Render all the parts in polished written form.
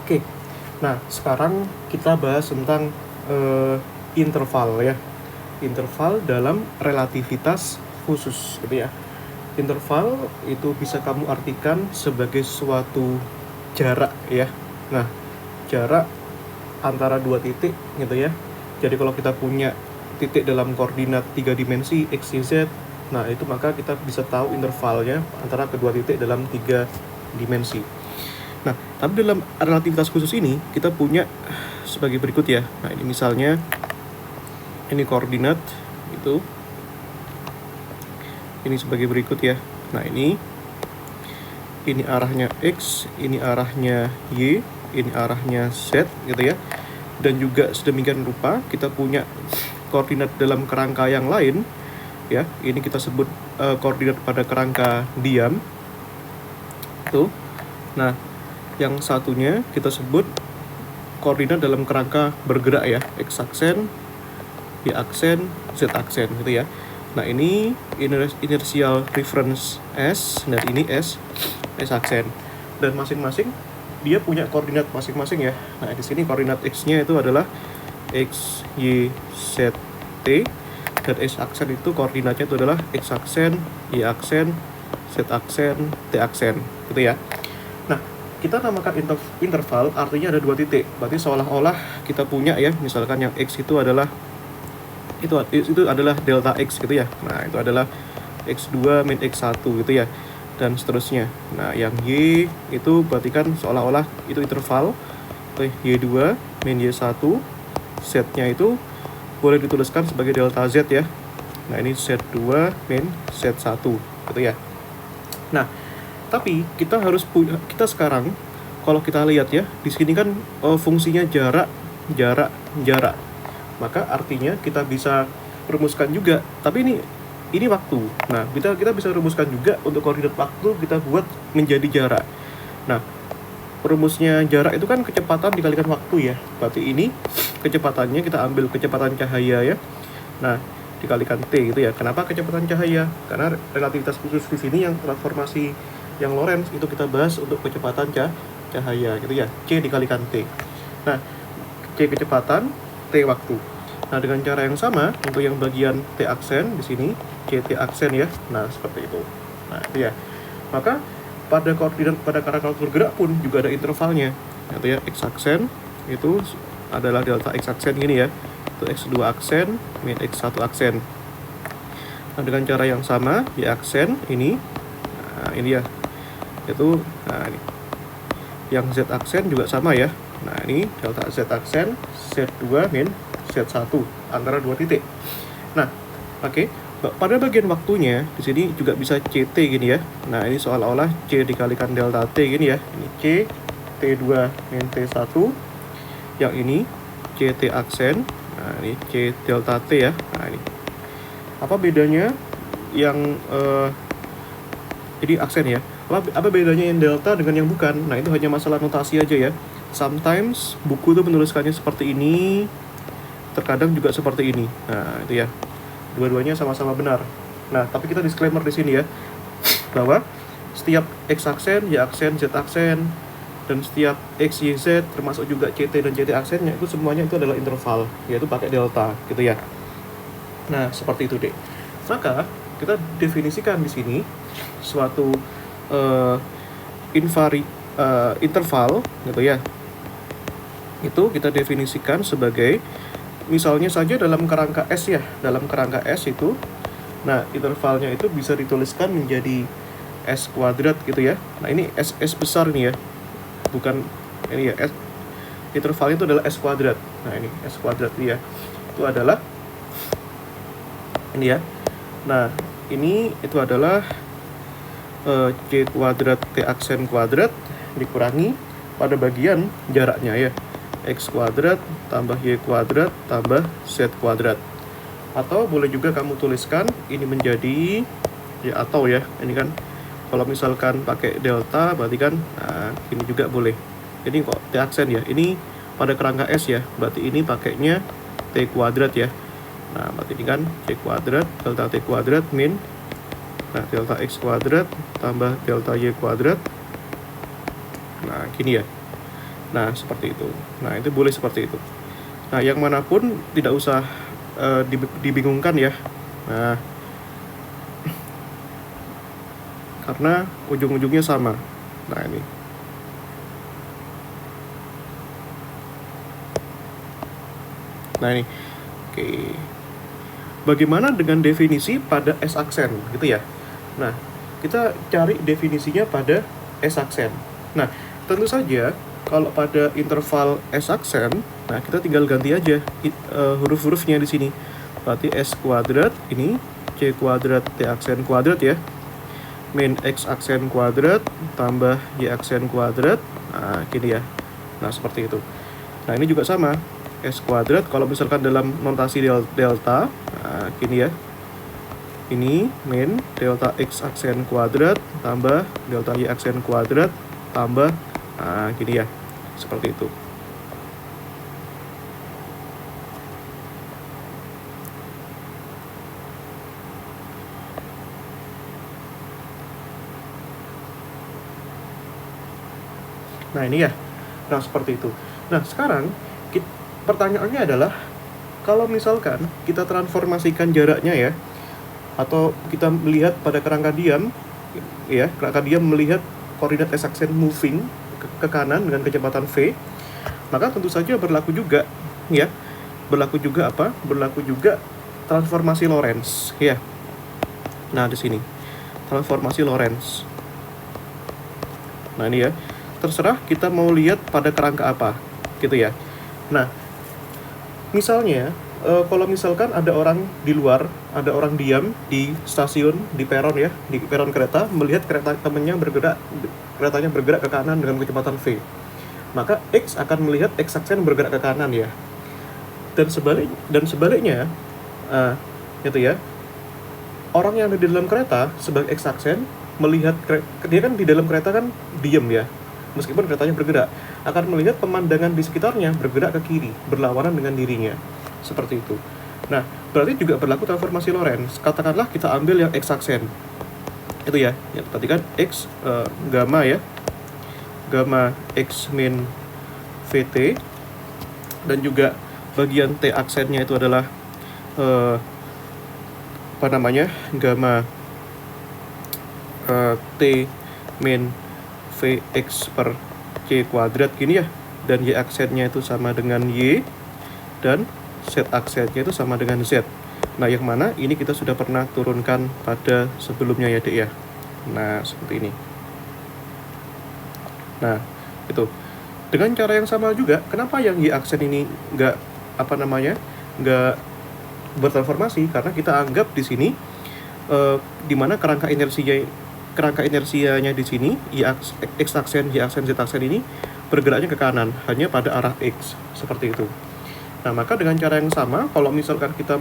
Oke, nah sekarang kita bahas tentang interval ya. Interval dalam relativitas khusus gitu ya. Interval itu bisa kamu artikan sebagai suatu jarak ya. Nah, jarak antara dua titik gitu ya. Jadi kalau kita punya titik dalam koordinat 3 dimensi x, y, z, nah itu maka kita bisa tahu intervalnya antara kedua titik dalam 3 dimensi. Nah, tapi dalam relativitas khusus ini kita punya sebagai berikut ya. Nah, ini misalnya ini koordinat itu ini sebagai berikut ya. Nah, ini arahnya x, ini arahnya y, ini arahnya z gitu ya. Dan juga sedemikian rupa kita punya koordinat dalam kerangka yang lain ya. Ini kita sebut koordinat pada kerangka diam. Tuh. Nah, yang satunya kita sebut koordinat dalam kerangka bergerak ya, x aksen, y aksen, z aksen gitu ya. Nah, ini inertial reference S dan ini S aksen. Dan masing-masing dia punya koordinat masing-masing ya. Nah, di sini koordinat x-nya itu adalah x, y, z, t, dan s aksen itu koordinatnya itu adalah x aksen, y aksen, z aksen, t aksen gitu ya. Nah, kita namakan interval artinya ada dua titik. Berarti seolah-olah kita punya ya, misalkan yang x itu adalah itu adalah delta x gitu ya. Nah, itu adalah x2 min x1 gitu ya. Dan seterusnya. Nah, yang y itu berarti kan seolah-olah itu interval y2 min y1, z-nya itu boleh dituliskan sebagai delta z ya. Nah, ini z2 min z1 gitu ya. Nah, tapi kita sekarang kalau kita lihat ya, di sini kan fungsinya jarak. Maka artinya kita bisa rumuskan juga, tapi ini waktu. Nah, kita bisa rumuskan juga untuk koordinat waktu kita buat menjadi jarak. Nah, rumusnya jarak itu kan kecepatan dikalikan waktu ya. Berarti ini kecepatannya kita ambil kecepatan cahaya ya. Nah, dikalikan T gitu ya. Kenapa kecepatan cahaya? Karena relativitas khusus di sini yang transformasi yang Lorentz itu kita bahas untuk kecepatan cahaya gitu ya. C dikalikan T. Nah, C kecepatan, T waktu. Nah, dengan cara yang sama untuk yang bagian T aksen di sini CT aksen ya. Nah, seperti itu. Nah, itu ya. Maka pada koordinat pada kerangka bergerak pun juga ada intervalnya. Itu ya, x aksen itu adalah delta x aksen gini ya. Itu x2 aksen min x1 aksen. Nah, dengan cara yang sama y aksen ini. Nah, ini ya. Itu ini. Yang z aksen juga sama ya. Nah, ini delta z aksen z2 min z1 antara dua titik. Nah, oke. Pada bagian waktunya di sini juga bisa CT gini ya. Nah, ini seolah-olah C dikalikan delta T gini ya. Ini C T2 min T1. Yang ini CT aksen. Nah, ini C delta T ya. Nah, ini. Apa bedanya yang ini aksen ya? Apa bedanya yang delta dengan yang bukan? Nah, itu hanya masalah notasi aja ya. Sometimes buku itu menuliskannya seperti ini, terkadang juga seperti ini. Nah, itu ya. Dua-duanya sama-sama benar. Nah, tapi kita disclaimer di sini ya, bahwa setiap x aksen, y aksen, z aksen, dan setiap x, y, z, termasuk juga ct dan ct aksennya, itu semuanya itu adalah interval, yaitu pakai delta, gitu ya. Nah, seperti itu deh. Maka kita definisikan di sini suatu interval, gitu ya. Itu kita definisikan sebagai misalnya saja dalam kerangka S ya, dalam kerangka S itu, nah intervalnya itu bisa dituliskan menjadi S kuadrat gitu ya. Nah, ini S besar nih ya, bukan ini ya, S, intervalnya itu adalah S kuadrat. Nah, ini S kuadrat ya, itu adalah ini ya. Nah, ini itu adalah C kuadrat T aksen kuadrat dikurangi pada bagian jaraknya ya. X kuadrat tambah Y kuadrat tambah Z kuadrat. Atau boleh juga kamu tuliskan ini menjadi ya, atau ya, ini kan kalau misalkan pakai delta berarti kan ini juga boleh. Ini kok T aksen ya, ini pada kerangka S ya, berarti ini pakainya T kuadrat ya. Nah, berarti ini kan C kuadrat delta T kuadrat min delta X kuadrat tambah delta Y kuadrat. Nah, gini ya. Nah, seperti itu. Nah, itu boleh seperti itu. Nah, yang manapun tidak usah dibingungkan ya. Nah, karena ujung-ujungnya sama. Nah, ini. Nah, ini. Oke. Bagaimana dengan definisi pada S-aksen gitu ya? Nah, kita cari definisinya pada S-aksen. Nah, tentu saja kalau pada interval S-aksen, nah kita tinggal ganti aja huruf-hurufnya di sini. Berarti S kuadrat ini C kuadrat T aksen kuadrat ya. Min X aksen kuadrat tambah Y aksen kuadrat. Nah, gini ya. Nah, seperti itu. Nah, ini juga sama. S kuadrat kalau misalkan dalam notasi delta, nah, gini ya. Ini min delta X aksen kuadrat tambah delta Y aksen kuadrat tambah, nah, gini ya. Seperti itu. Nah, ini ya. Nah, seperti itu. Nah, sekarang pertanyaannya adalah kalau misalkan kita transformasikan jaraknya ya, atau kita melihat pada kerangka diam ya, kerangka diam melihat koordinat S-aksen moving ke kanan dengan kecepatan v, maka tentu saja berlaku juga ya, berlaku juga apa? Berlaku juga transformasi Lorentz ya. Nah, di sini transformasi Lorentz. Nah, ini ya. Terserah kita mau lihat pada kerangka apa gitu ya. Nah, misalnya kalau misalkan ada orang di luar, ada orang diam di stasiun, di peron ya, di peron kereta, melihat kereta temannya bergerak, keretanya bergerak ke kanan dengan kecepatan v, maka X akan melihat X aksen bergerak ke kanan ya. Dan sebaliknya gitu ya. Orang yang ada di dalam kereta sebagai X aksen melihat dia kan di dalam kereta kan diam ya. Meskipun keretanya bergerak, akan melihat pemandangan di sekitarnya bergerak ke kiri, berlawanan dengan dirinya. Seperti itu. Nah, berarti juga berlaku transformasi Lorentz. Katakanlah kita ambil yang X-aksen. Itu ya. Ya, perhatikan X, gamma ya. Gamma X min VT. Dan juga bagian T aksennya itu adalah gamma T min Vx per C kuadrat gini ya, dan Y aksennya itu sama dengan Y, dan Z aksennya itu sama dengan Z. Nah, yang mana ini kita sudah pernah turunkan pada sebelumnya ya, Dek ya. Nah, seperti ini. Nah, itu. Dengan cara yang sama juga, kenapa yang Y aksen ini nggak bertransformasi? Karena kita anggap di sini di mana kerangka inersianya di sini, X aksen, Y aksen, Z aksen ini bergeraknya ke kanan, hanya pada arah X, seperti itu. Nah, maka dengan cara yang sama, kalau misalkan kita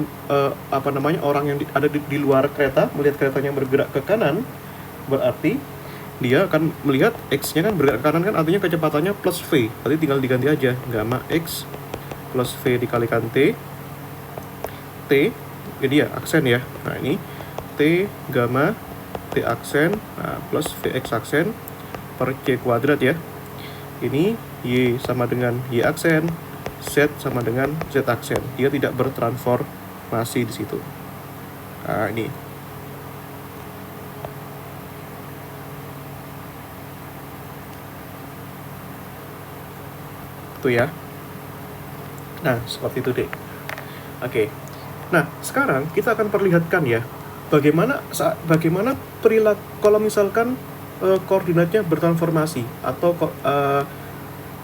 orang yang ada di luar kereta melihat keretanya bergerak ke kanan, berarti dia akan melihat X-nya kan bergerak ke kanan, kan artinya kecepatannya plus V, berarti tinggal diganti aja, gamma X plus V dikalikan T, jadi ya aksen ya. Nah, ini T gamma T aksen, nah, plus Vx aksen per C kuadrat ya. Ini Y sama dengan Y aksen, Z sama dengan Z aksen. Dia tidak bertransformasi di situ. Nah, ini. Itu ya. Nah, seperti itu deh. Oke. Nah, sekarang kita akan perlihatkan ya bagaimana perilaku kalau misalkan koordinatnya bertransformasi atau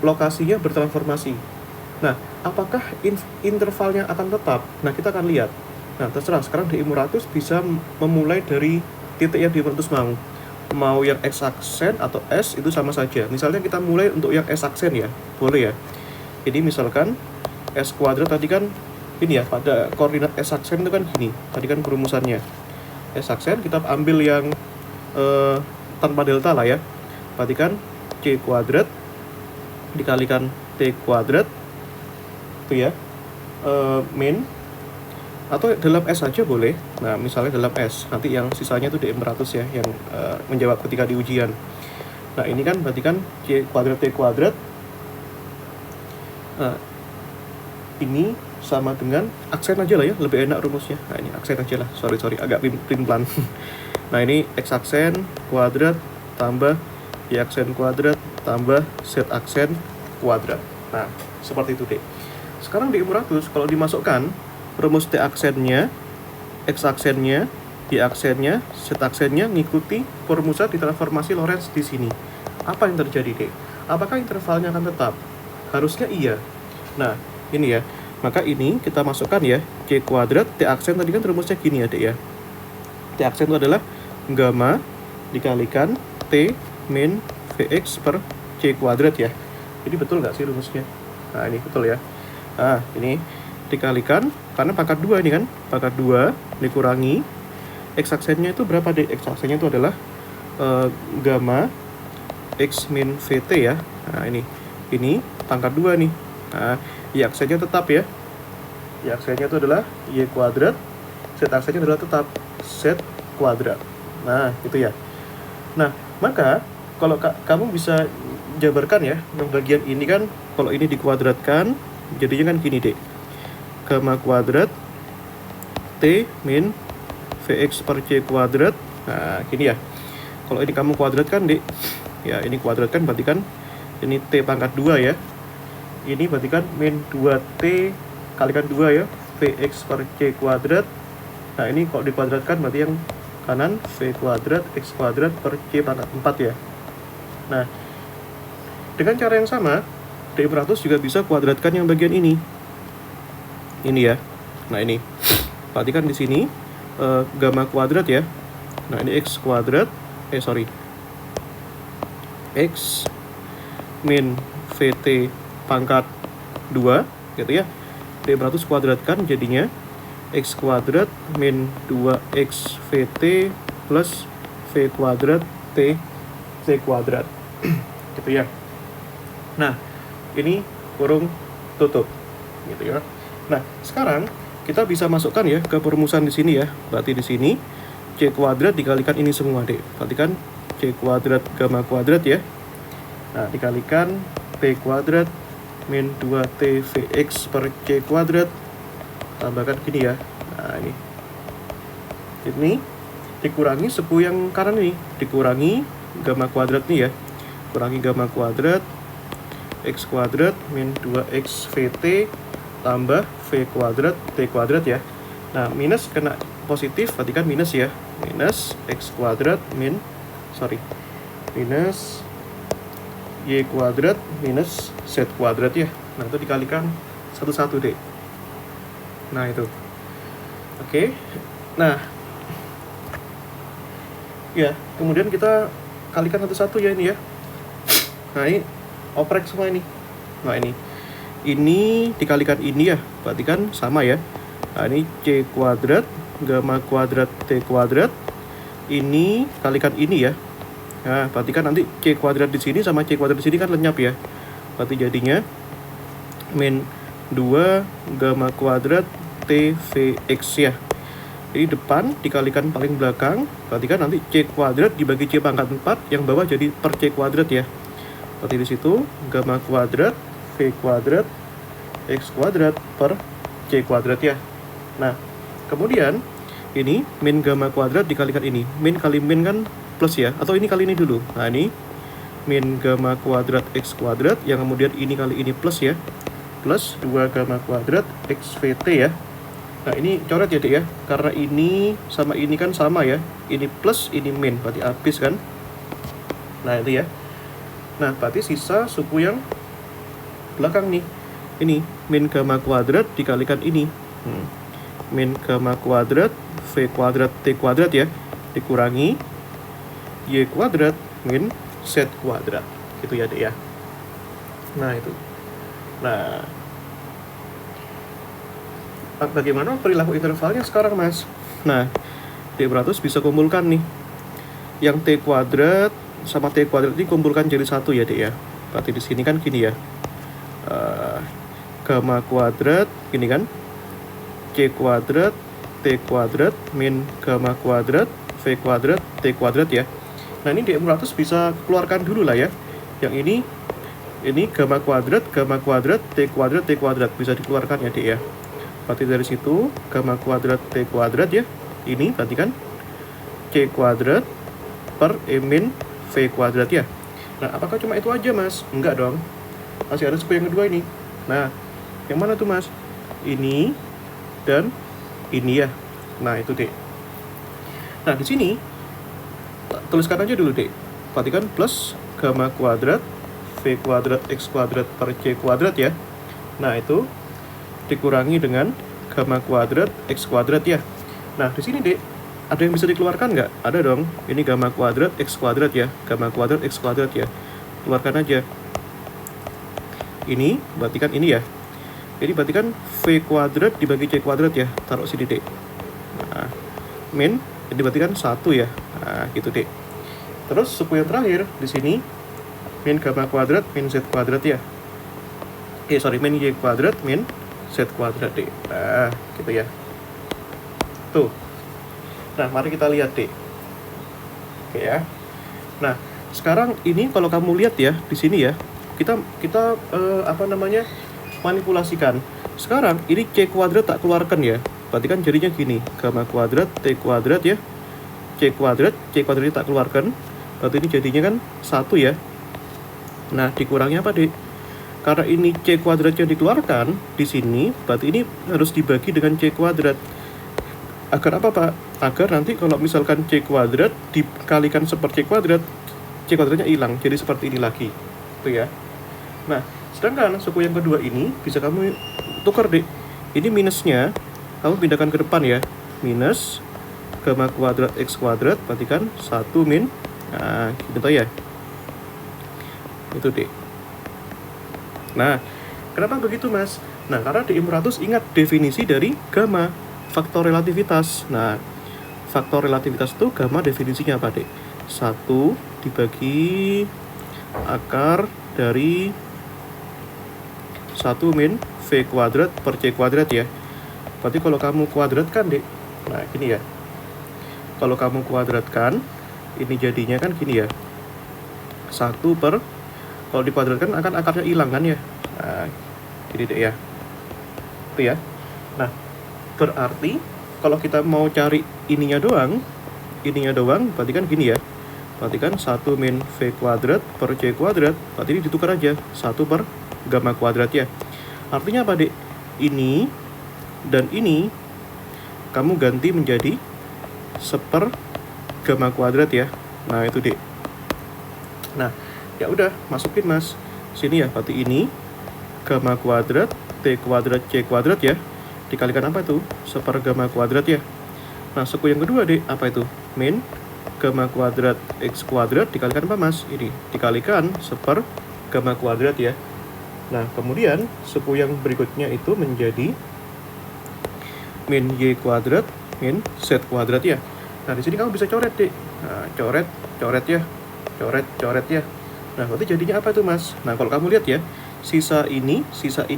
lokasinya bertransformasi. Nah, apakah intervalnya akan tetap? Nah, kita akan lihat. Nah, terserah. Sekarang di I500 bisa memulai dari titik yang di I500 mau yang X aksen atau S itu sama saja. Misalnya kita mulai untuk yang S aksen ya, boleh ya. Jadi misalkan S kuadrat tadi kan ini ya, pada koordinat S aksen itu kan gini. Tadi kan perumusannya. S aksen kita ambil yang tanpa delta lah ya. Perhatikan C kuadrat dikalikan T kuadrat itu ya, min, atau dalam S saja boleh. Nah, misalnya dalam S, nanti yang sisanya itu D400 ya, yang menjawab ketika di ujian. Nah, ini kan berarti kan C kuadrat T kuadrat Nah, ini sama dengan aksen aja lah ya, lebih enak rumusnya. Nah ini aksen aja lah, sorry agak plan. Nah ini X aksen kuadrat tambah Y aksen kuadrat tambah Z aksen kuadrat. Nah seperti itu deh. Sekarang di 400 kalau dimasukkan rumus T aksennya, X aksennya, Y aksennya, Z aksennya ngikuti perumusan di transformasi Lorentz di sini. Apa yang terjadi deh? Apakah intervalnya akan tetap? Harusnya iya. Nah ini ya, maka ini kita masukkan ya, C kuadrat, T aksen tadi kan rumusnya gini ya dek ya. T aksen itu adalah gamma dikalikan T min Vx per C kuadrat ya. Jadi betul nggak sih rumusnya? Nah ini betul ya. Nah ini dikalikan, karena pangkat 2 ini kan, pangkat 2 dikurangi X aksennya itu berapa dek? X aksennya itu adalah gamma X min Vt ya. Nah ini pangkat 2 nih. Nah Y aksennya tetap ya. Y aksennya itu adalah Y kuadrat, Z aksennya adalah tetap Z kuadrat. Nah itu ya. Nah maka kalau kamu bisa jabarkan ya, yang bagian ini kan kalau ini dikuadratkan jadinya kan gini dek, gamma kuadrat T min Vx per C kuadrat. Nah gini ya, kalau ini kamu kuadratkan dek ya, ini kuadratkan berarti kan ini T pangkat 2 ya, ini berarti kan min 2T kalikan 2 ya, Vx per C kuadrat. Nah ini kalau dikuadratkan berarti yang kanan V kuadrat X kuadrat per C pangkat 4 ya. Nah dengan cara yang sama D400 juga bisa kuadratkan yang bagian ini ya. Nah ini berarti kan di sini gamma kuadrat ya. Nah ini X kuadrat X min Vt pangkat 2 gitu ya. D400 kuadratkan jadinya X kuadrat min 2X Vt plus V kuadrat T C kuadrat gitu ya. Nah ini kurung tutup gitu ya. Nah sekarang kita bisa masukkan ya ke perumusan di sini ya. Berarti di sini C kuadrat dikalikan ini semua deh. Berarti kan C kuadrat gamma kuadrat ya. Nah dikalikan T kuadrat min 2T Vx per C kuadrat, tambahkan gini ya. Nah ini dikurangi suku yang kanan ini, dikurangi gamma kuadrat nih ya, kurangi gamma kuadrat X kuadrat min 2X Vt tambah V kuadrat T kuadrat ya. Nah minus kena positif berarti kan minus ya, minus X kuadrat minus Y kuadrat minus Z kuadrat ya. Nah itu dikalikan satu-satu deh. Nah itu oke. Nah ya kemudian kita kalikan satu-satu ya ini ya. Nah ini oprek semua ini. Nah ini dikalikan ini ya, berarti kan sama ya. Nah ini C kuadrat gamma kuadrat T kuadrat, ini kalikan ini ya. Nah berarti kan nanti C kuadrat di sini sama C kuadrat di sini kan lenyap ya. Berarti jadinya min 2 gamma kuadrat T Vx ya. Jadi depan dikalikan paling belakang, berarti kan nanti C kuadrat dibagi C pangkat 4, yang bawah jadi per C kuadrat ya. Berarti di situ gamma kuadrat V kuadrat X kuadrat per C kuadrat ya. Nah kemudian ini min gamma kuadrat dikalikan ini, min kali min kan plus ya, atau ini kali ini dulu. Nah ini min gamma kuadrat X kuadrat, yang kemudian ini kali ini plus ya, plus 2 gamma kuadrat X Vt ya. Nah ini coret ya dek ya, karena ini sama ini kan sama ya, ini plus ini min, berarti habis kan. Nah itu ya. Nah berarti sisa suku yang belakang nih, ini min gamma kuadrat dikalikan ini, min gamma kuadrat V kuadrat T kuadrat ya, dikurangi Y kuadrat min Z kuadrat gitu ya dek ya. Nah itu. Nah bagaimana perilaku intervalnya sekarang mas? Nah D400 bisa kumpulkan nih, yang T kuadrat sama T kuadrat ini kumpulkan jadi satu ya dek ya. Berarti di sini kan gini ya, gamma kuadrat ini kan C kuadrat T kuadrat min gamma kuadrat V kuadrat T kuadrat ya. Nah ini D400 bisa keluarkan dulu lah ya. Yang ini ini gamma kuadrat, T kuadrat bisa dikeluarkan ya Dek ya. Berarti dari situ gamma kuadrat T kuadrat ya, ini berarti kan C kuadrat per E min V kuadrat ya. Nah, apakah cuma itu aja Mas? Enggak dong, masih ada suku yang kedua ini. Nah, yang mana tuh Mas? Ini dan ini ya. Nah, itu Dek. Nah, di sini tuliskan aja dulu Dek. Perhatikan plus gamma kuadrat V kuadrat X kuadrat per C kuadrat ya. Nah, itu dikurangi dengan gamma kuadrat X kuadrat ya. Nah, di sini Dek, ada yang bisa dikeluarkan nggak? Ada dong. Ini gamma kuadrat X kuadrat ya. Gamma kuadrat X kuadrat ya. Keluarkan aja. Ini berarti kan ini ya. Jadi berarti kan V kuadrat dibagi C kuadrat ya. Taruh sini Dek. Nah, min, jadi berarti kan 1 ya. Nah, gitu Dek. Terus suku yang terakhir di sini min gamma kuadrat min Z kuadrat ya. Min Y kuadrat min Z kuadrat Dek. Nah, gitu ya. Tuh. Nah, mari kita lihat Dek. Oke ya. Nah, sekarang ini kalau kamu lihat ya di sini ya, kita manipulasikan. Sekarang ini C kuadrat tak keluarkan ya. Berarti kan jadinya gini, gamma kuadrat T kuadrat ya. C kuadrat ini tak keluarkan. Berarti ini jadinya kan 1 ya. Nah, dikurangnya apa, Dek? Karena ini C kuadratnya dikeluarkan di sini, berarti ini harus dibagi dengan C kuadrat. Agar apa, Pak? Agar nanti kalau misalkan C kuadrat dikalikan C kuadrat, C kuadratnya hilang, jadi seperti ini lagi. Itu ya. Nah, sedangkan suku yang kedua ini bisa kamu tukar, Dek. Ini minusnya kamu pindahkan ke depan ya. Minus gamma kuadrat X kuadrat, berarti kan 1 min. Nah, gitu ya. Itu Dek. Nah, kenapa begitu Mas? Nah, karena di imperatus ingat definisi dari gamma, faktor relativitas. Nah, faktor relativitas itu gamma definisinya apa Dek? 1 dibagi akar dari 1 min V kuadrat per C kuadrat ya. Berarti kalau kamu kuadratkan Dek, nah gini ya. Kalau kamu kuadratkan, ini jadinya kan gini ya. 1 per, kalau dikuadratkan akan akarnya hilang kan ya. Nah, gini Dek ya. Itu ya. Nah, berarti kalau kita mau cari ininya doang berarti kan gini ya. Berarti kan 1 min V kuadrat per C kuadrat, berarti ini ditukar aja 1 per gamma kuadrat ya. Artinya apa Dek? Ini dan ini kamu ganti menjadi 1/, gamma kuadrat ya. Nah, itu Dek. Nah, ya udah masukin Mas. Sini ya, berarti ini gamma kuadrat T kuadrat C kuadrat ya. Dikalikan apa itu? 1/, gamma kuadrat ya. Nah, suku yang kedua Dek, apa itu? Min gamma kuadrat X kuadrat dikalikan apa Mas? Ini dikalikan 1/, gamma kuadrat ya. Nah, kemudian suku yang berikutnya itu menjadi min Y kuadrat min Z kuadrat ya. Nah, di sini kamu bisa coret Dek. Nah, coret ya. Coret ya. Nah, berarti jadinya apa itu Mas? Nah, kalau kamu lihat ya, sisa ini,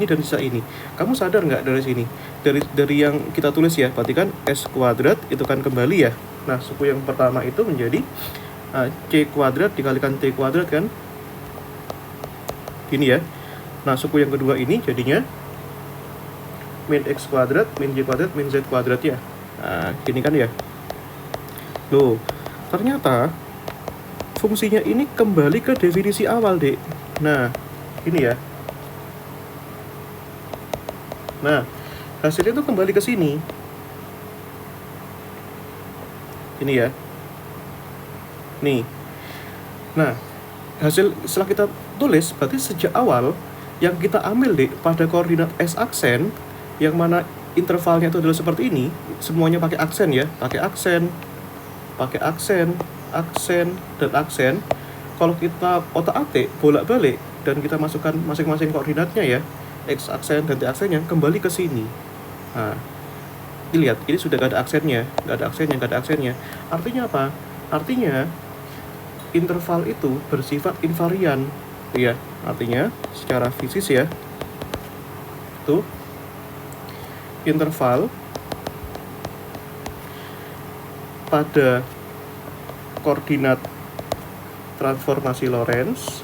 dan sisa ini. Kamu sadar nggak dari sini? Dari yang kita tulis ya, berarti kan S kuadrat itu kan kembali ya. Nah, suku yang pertama itu menjadi C kuadrat dikalikan T kuadrat kan. Gini ya. Nah, suku yang kedua ini jadinya min X kuadrat, min Y kuadrat, min Z kuadrat ya. Nah, gini kan ya. Loh, ternyata fungsinya ini kembali ke definisi awal, Dek. Nah, ini ya. Nah, hasilnya itu kembali ke sini. Ini ya. Nih. Nah, hasil setelah kita tulis, berarti sejak awal yang kita ambil Dek pada koordinat S aksen, yang mana intervalnya itu adalah seperti ini, semuanya pakai aksen ya, pakai aksen, dan aksen. Kalau kita otak-atik bolak-balik dan kita masukkan masing-masing koordinatnya ya, X aksen dan T aksennya kembali ke sini. Nah, dilihat ini sudah gak ada aksennya. Artinya apa? Artinya interval itu bersifat invarian. Ya, artinya secara fisis ya, itu interval pada koordinat transformasi Lorentz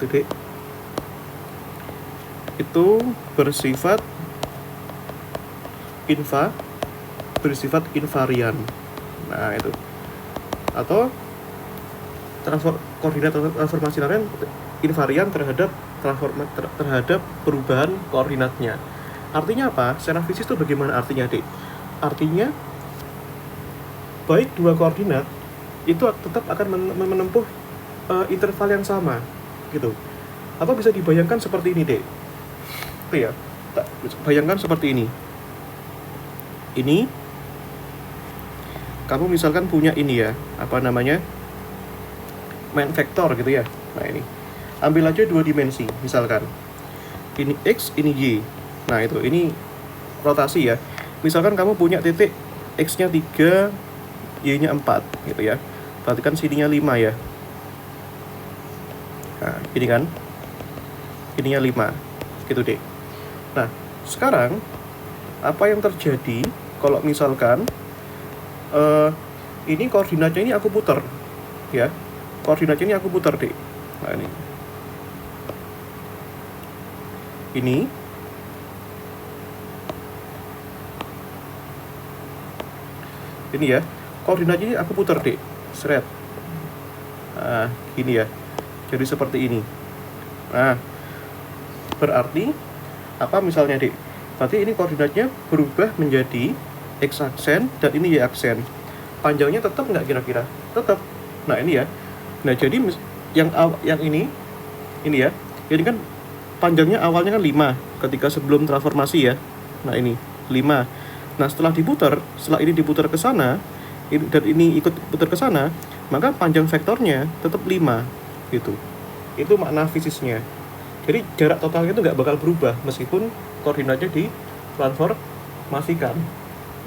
Dek, itu bersifat invarian. Nah, itu. Atau koordinat transformasi linear invarian terhadap perubahan koordinatnya. Artinya apa? Secara fisik itu bagaimana artinya, Dek? Artinya baik dua koordinat itu tetap akan menempuh interval yang sama, gitu. Atau bisa dibayangkan seperti ini, Dek. Oke ya, bayangkan seperti ini. Ini kamu misalkan punya ini ya, apa namanya, main vektor gitu ya. Nah, ini ambil aja 2 dimensi, misalkan ini X, ini Y. Nah, itu, ini rotasi ya. Misalkan kamu punya titik X-nya 3, Y-nya 4 gitu ya. Berarti kan sininya 5 ya. Nah, ini kan ininya 5 gitu, Dek. Nah, sekarang apa yang terjadi kalau misalkan ini koordinatnya ini aku putar ya. Koordinatnya ini aku putar, Dek. Nah, ini ya, koordinatnya ini aku putar, Dek. Seret. Nah, gini ya. Jadi seperti ini. Nah, berarti apa misalnya, Dek? Berarti ini koordinatnya berubah menjadi X aksen dan ini Y aksen. Panjangnya tetap nggak kira-kira? Tetap. Nah, ini ya. Nah, jadi yang ini ya. Ini kan panjangnya awalnya kan 5 ketika sebelum transformasi ya. Nah, ini 5. Nah, setelah ini diputar ke sana, dan ini ikut putar ke sana, maka panjang vektornya tetap 5 gitu. Itu makna fisiknya. Jadi jarak totalnya itu nggak bakal berubah meskipun koordinatnya ditransformasikan.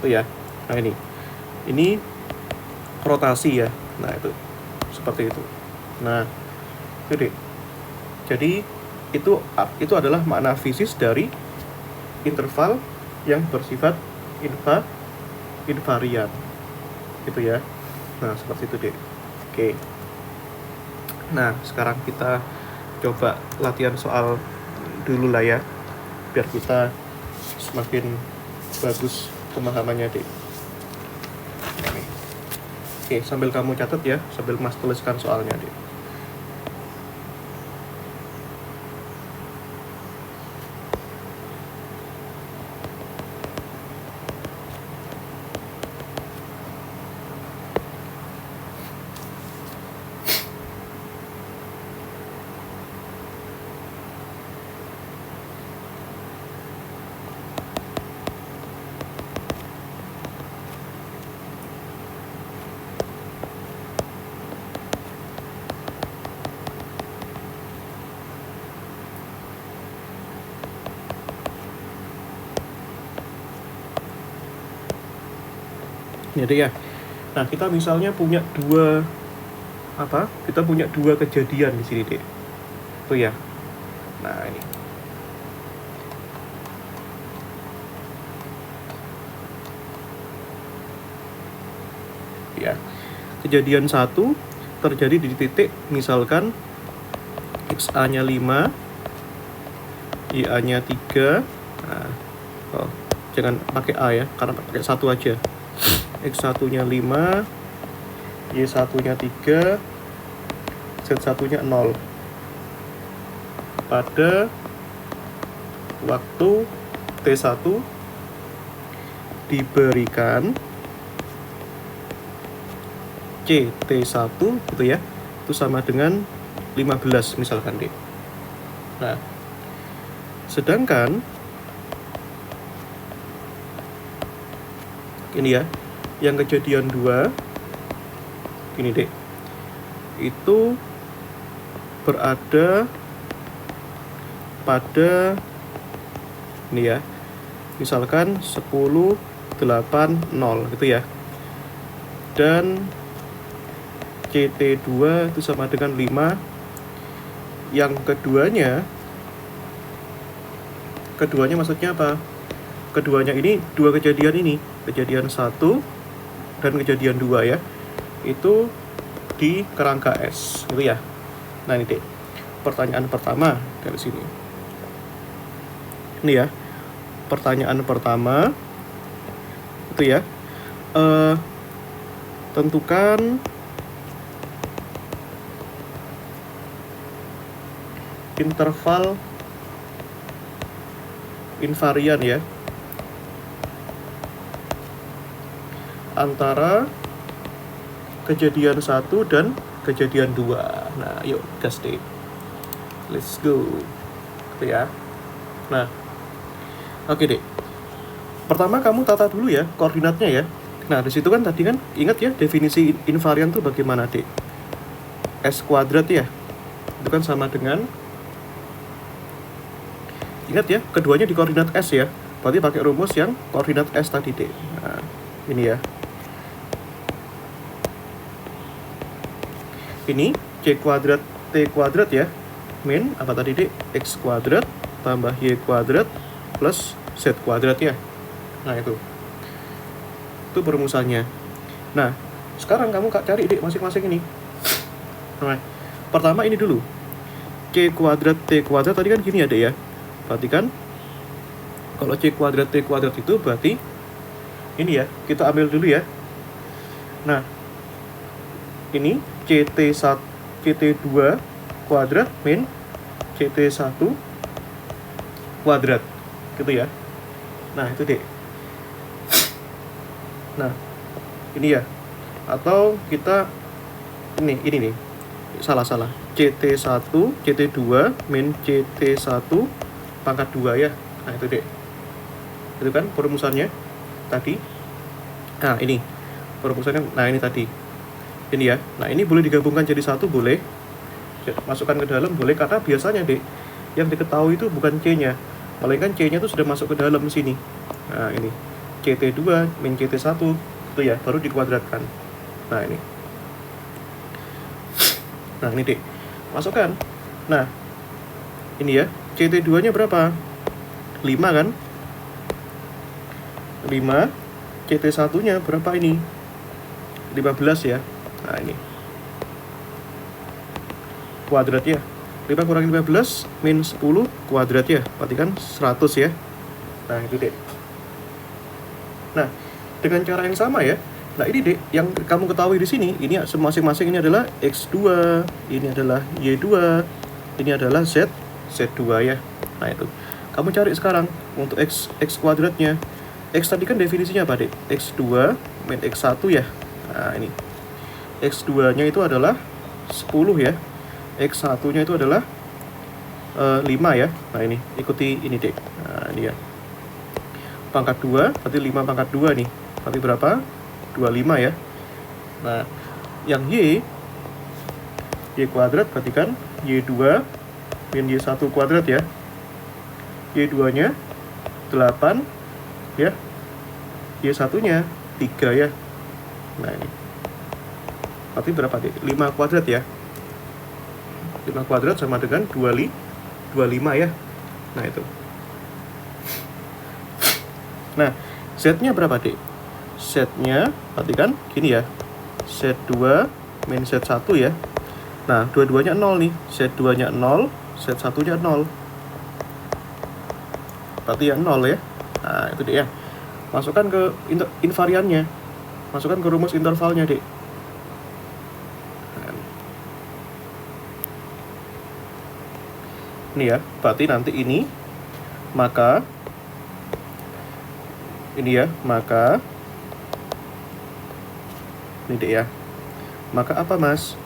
Itu ya. Nah, ini rotasi ya. Nah, seperti itu. Nah, jadi itu adalah makna fisis dari interval yang bersifat invarian gitu ya. Nah, seperti itu, Dek. Oke. Nah, sekarang kita coba latihan soal dulu lah ya, biar kita semakin bagus pemahamannya, Dek. Oke, sambil kamu catat ya, sambil Mas tuliskan soalnya, Dek. Jadi ya, nah kita misalnya punya dua kejadian di sini, Dek. Tuh ya. Nah, ini. Ya. Kejadian 1 terjadi di titik misalkan XA-nya 5, YA-nya 3. Nah, jangan pakai A ya, karena pakai 1 aja. X1-nya 5, Y1-nya 3, Z1-nya 0. Pada waktu T1 diberikan CT1 gitu ya, itu sama dengan 15 misalkan, Dek. Nah, sedangkan ini ya, yang kejadian 2 gini, Dek, itu berada pada ini ya, misalkan 10, 8, 0 gitu ya, dan CT2 itu sama dengan 5. Yang keduanya maksudnya apa? Keduanya ini dua kejadian ini, kejadian 1 dan kejadian 2 ya, itu di kerangka S gitu ya. Nah, ini, Dek. pertanyaan pertama dari sini. Ini ya, pertanyaan pertama itu ya, tentukan interval invarian ya antara kejadian 1 dan kejadian 2. Nah, yuk gas deh. Let's go. Gitu ya. Nah, oke deh. Pertama kamu tata dulu ya koordinatnya ya. Nah, di situ kan tadi kan ingat ya definisi invarian tuh bagaimana, Dek? S kuadrat ya. Itu kan sama dengan, ingat ya, keduanya di koordinat S ya. Berarti pakai rumus yang koordinat S tadi, Dek. Nah, ini ya. Ini C kuadrat T kuadrat ya. Min apa tadi, Dek? X kuadrat tambah Y kuadrat plus Z kuadrat ya. Nah, itu perumusannya. Nah, sekarang kamu cari, Dek, masing-masing ini. Nah, pertama ini dulu. C kuadrat T kuadrat tadi kan gini ya, Dek ya. Berarti kan kalau C kuadrat T kuadrat itu berarti ini ya, kita ambil dulu ya. Nah, ini CT2 kuadrat min CT1 kuadrat gitu ya. Nah, itu, Dek. Nah, ini ya. Atau kita ini nih. Salah. CT1, CT2 min CT1 pangkat 2 ya. Nah, itu, Dek. Itu kan perumusannya tadi. Nah, ini perumusannya. Nah, ini tadi. Ini ya. Nah, ini boleh digabungkan jadi satu, boleh. Masukkan ke dalam boleh, karena biasanya, Dek, yang diketahui itu bukan C-nya. Melainkan C-nya itu sudah masuk ke dalam sini. Nah, ini CT2 min CT1 itu ya, baru dikuadratkan. Nah, ini. Nah, ini, Dek. Masukkan. Nah, ini ya. CT2-nya berapa? 5 kan? 5. CT1-nya berapa ini? 15 ya. Nah, ini kuadrat ya. 5 kurangi 15 min 10 kuadrat ya. Berarti kan 100 ya. Nah, itu, Dek. Nah, dengan cara yang sama ya. Nah, ini, Dek, yang kamu ketahui di sini, ini masing-masing ini adalah X2, ini adalah Y2, ini adalah Z2 ya. Nah, itu. Kamu cari sekarang untuk X kuadratnya. X tadi kan definisinya apa, Dek? X2 min X1 ya. Nah, ini. X2-nya itu adalah 10 ya. X1-nya itu adalah 5 ya. Nah, ini ikuti ini, Dek. Nah, ini ya. Pangkat 2, berarti 5 pangkat 2 nih. Berarti berapa? 25 ya. Nah, yang Y kuadrat berarti kan Y2 min Y1 kuadrat ya. Y2-nya 8 ya. Y1-nya 3 ya. Nah, ini. Berarti berapa, Dek? 5 kuadrat ya. 5 kuadrat sama dengan 25 ya. Nah, itu. Nah, Z-nya berapa, Dek? Z-nya berarti kan gini ya. Z2 min Z1 ya. Nah, dua-duanya 0 nih. Z2-nya 0, Z1-nya 0. Berarti ya 0 ya. Nah, itu, Dek ya. Masukkan ke invariannya. Masukkan ke rumus intervalnya, Dek. Ini ya, berarti nanti ini maka ini ya, maka ini, Dek ya. Maka apa, Mas?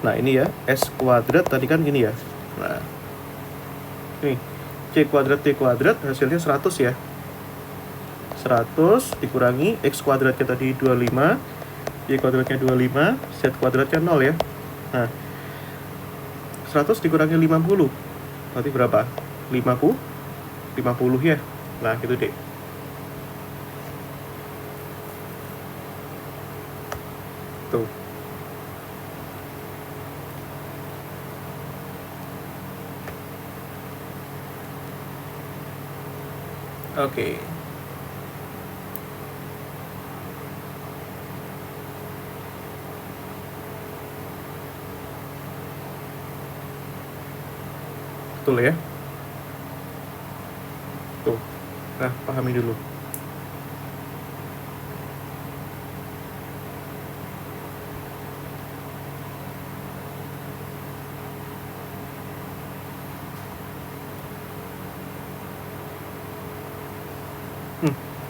Nah, ini ya, S kuadrat tadi kan gini ya. Nah, ini C kuadrat T kuadrat hasilnya 100 ya. 100 dikurangi X kuadratnya tadi 25, Y kuadratnya 25, Z kuadratnya 0 ya. Nah, 100 dikurangi 50 berarti berapa? 50 ya. Nah, gitu, Dek. Tuh. Oke. betul ya. Tuh. Nah, pahami dulu.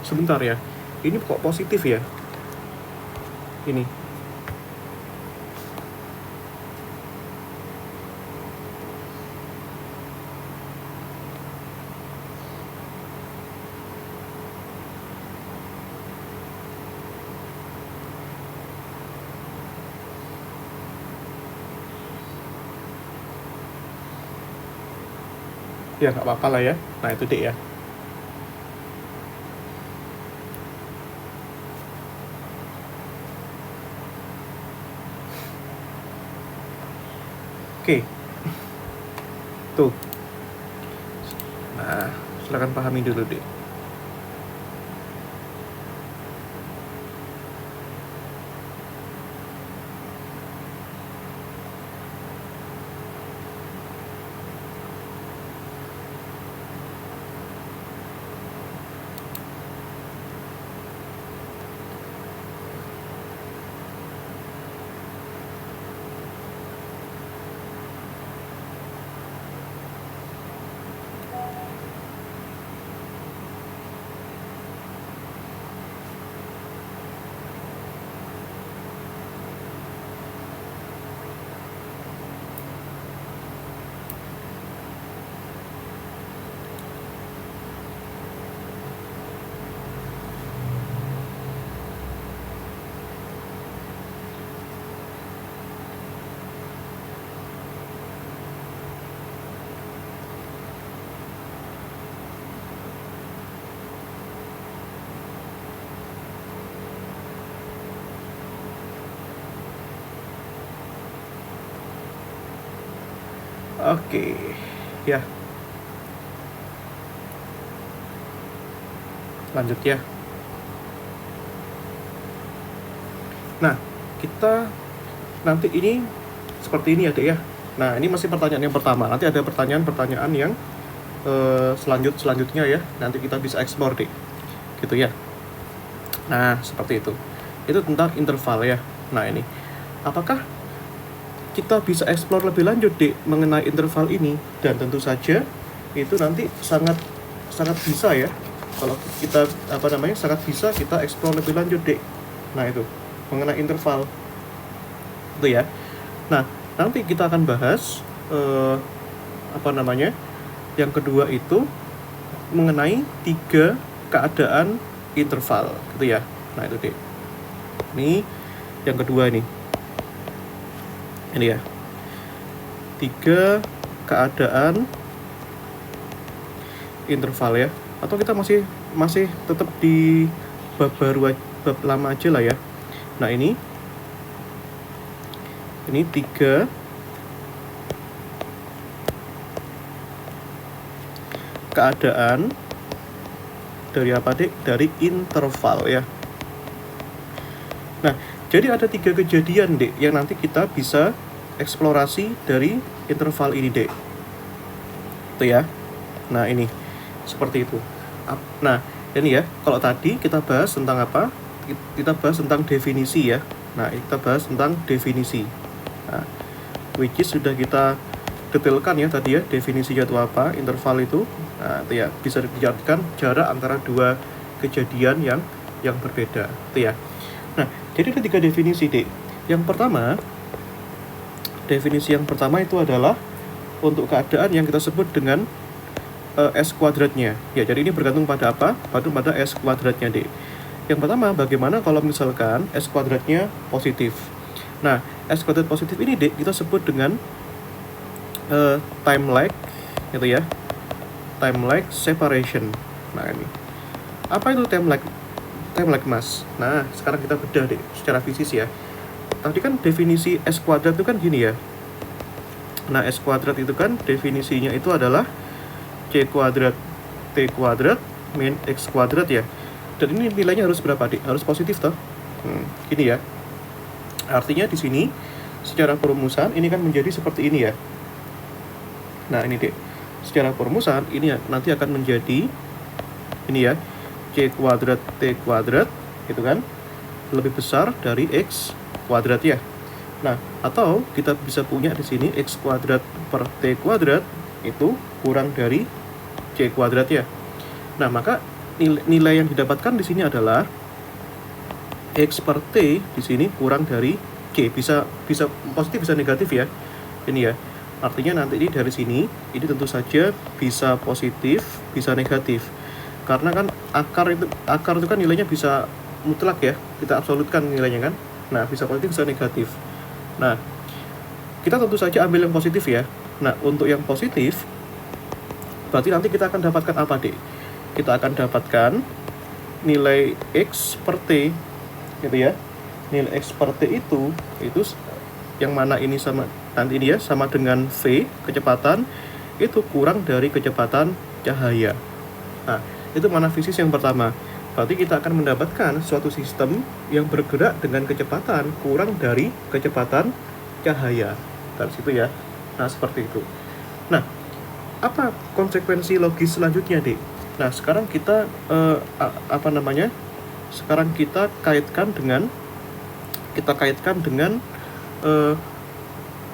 Sebentar ya. Ini kok positif ya? Ini. Ya nggak apa-apa lah ya. Nah itu deh ya. Oke. Tuh. Nah, silakan pahami dulu deh. Oke. Ya. Lanjut ya. Nah, kita nanti ini seperti ini ya, Dek ya. Nah, ini masih pertanyaan yang pertama. Nanti ada pertanyaan-pertanyaan yang selanjutnya ya. Nanti kita bisa explore, Dek. Gitu ya. Nah, seperti itu. Itu tentang interval ya. Nah, ini. Apakah kita bisa explore lebih lanjut, Dek, mengenai interval ini? Dan tentu saja itu nanti sangat bisa ya. Kalau kita sangat bisa kita explore lebih lanjut, Dek. Nah, itu mengenai interval. Itu ya. Nah, nanti kita akan bahas yang kedua itu mengenai 3 keadaan interval, gitu ya. Nah, itu Dek. Ini yang kedua ini. Ini ya. 3 keadaan interval ya. Atau kita masih tetap di bab lama aja lah ya. Nah, ini 3 keadaan dari apa, Dek? Dari interval ya. Nah, jadi ada 3 kejadian, Dek, yang nanti kita bisa eksplorasi dari interval ini, Dek. Itu ya. Nah, ini seperti itu. Nah, ini ya, kalau tadi kita bahas tentang apa? Kita bahas tentang definisi ya. Nah, kita bahas tentang definisi. Nah, which is sudah kita detailkan ya tadi ya, definisinya itu apa, interval itu. Nah, itu ya, bisa diartikan jarak antara 2 kejadian yang berbeda. Itu ya. Nah, jadi ada 3 definisi, Dek. Definisi yang pertama itu adalah untuk keadaan yang kita sebut dengan S kuadratnya. Ya, jadi ini bergantung pada apa? Pada S kuadratnya, Dek. Yang pertama, bagaimana kalau misalkan S kuadratnya positif? Nah, S kuadrat positif ini, Dek, kita sebut dengan time lag, gitu ya. Time lag separation. Nah, ini. Apa itu time lag? Time lag, Mas. Nah, sekarang kita bedah, Dek, secara fisis ya. Tadi kan definisi S kuadrat itu kan gini ya. Nah, S kuadrat itu kan definisinya itu adalah C kuadrat T kuadrat min X kuadrat ya. Dan ini nilainya harus berapa, Dek? Harus positif toh? Gini ya. Artinya di sini secara perumusan ini kan menjadi seperti ini ya. Nah, ini, Dek. secara perumusan ini nanti akan menjadi ini ya, C kuadrat T kuadrat itu kan lebih besar dari X kuadrat ya. Nah, atau kita bisa punya di sini X kuadrat per T kuadrat itu kurang dari C kuadrat ya. Nah, maka nilai yang didapatkan di sini adalah X per T di sini kurang dari C. Bisa positif, bisa negatif ya. Ini ya. Artinya nanti ini dari sini, ini tentu saja bisa positif, bisa negatif. Karena kan akar itu kan nilainya bisa mutlak ya, kita absolutkan nilainya kan. Nah, bisa positif, bisa negatif. Nah, kita tentu saja ambil yang positif ya. Nah, untuk yang positif, berarti nanti kita akan dapatkan apa, Dek? Kita akan dapatkan nilai X per T, gitu ya. Nilai X per T itu yang mana ini sama, nanti ini ya, sama dengan V, kecepatan, itu kurang dari kecepatan cahaya. Nah, itu mana fisis yang pertama. Berarti kita akan mendapatkan suatu sistem yang bergerak dengan kecepatan kurang dari kecepatan cahaya. Dari situ ya. Nah, seperti itu. Nah, apa konsekuensi logis selanjutnya, Dek? Nah, sekarang kita sekarang kita kaitkan dengan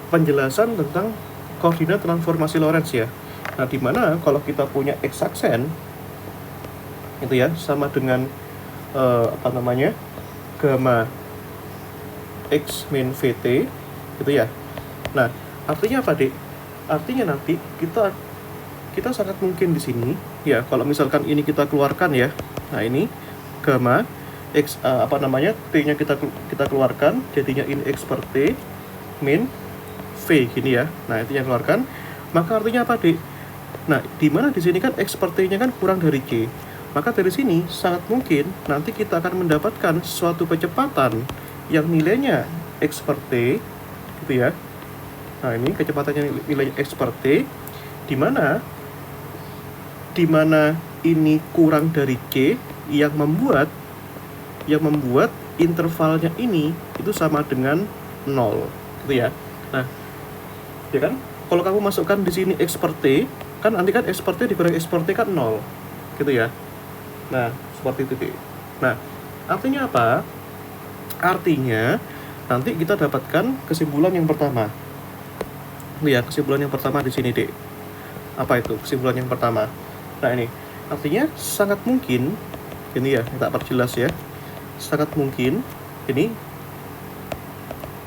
penjelasan tentang koordinat transformasi Lorentz ya. Nah, di mana kalau kita punya x-aksen itu ya sama dengan gamma x min vt gitu ya. Nah, artinya apa, Dek? Artinya nanti kita sangat mungkin di sini ya, kalau misalkan ini kita keluarkan ya. Nah, ini gamma x t-nya kita keluarkan, jadinya ini x per t min v gini ya. Nah, itu yang keluarkan. Maka artinya apa, Dek? Nah, di mana di sini kan x per t-nya kan kurang dari c. Maka dari sini sangat mungkin nanti kita akan mendapatkan suatu kecepatan yang nilainya x per t gitu ya. Nah, ini kecepatannya nilainya x per t di mana ini kurang dari c yang membuat intervalnya ini itu sama dengan 0 gitu ya. Nah, ya kan? Kalau kamu masukkan di sini x per t, kan nanti kan x per t dikurangi x per t kan 0 gitu ya. Nah, seperti itu, Dek. Nah, artinya apa? Artinya nanti kita dapatkan kesimpulan yang pertama. Ya, kesimpulan yang pertama di sini, Dek. Apa itu kesimpulan yang pertama? Nah, ini artinya sangat mungkin ini ya, tak perjelas ya. Sangat mungkin ini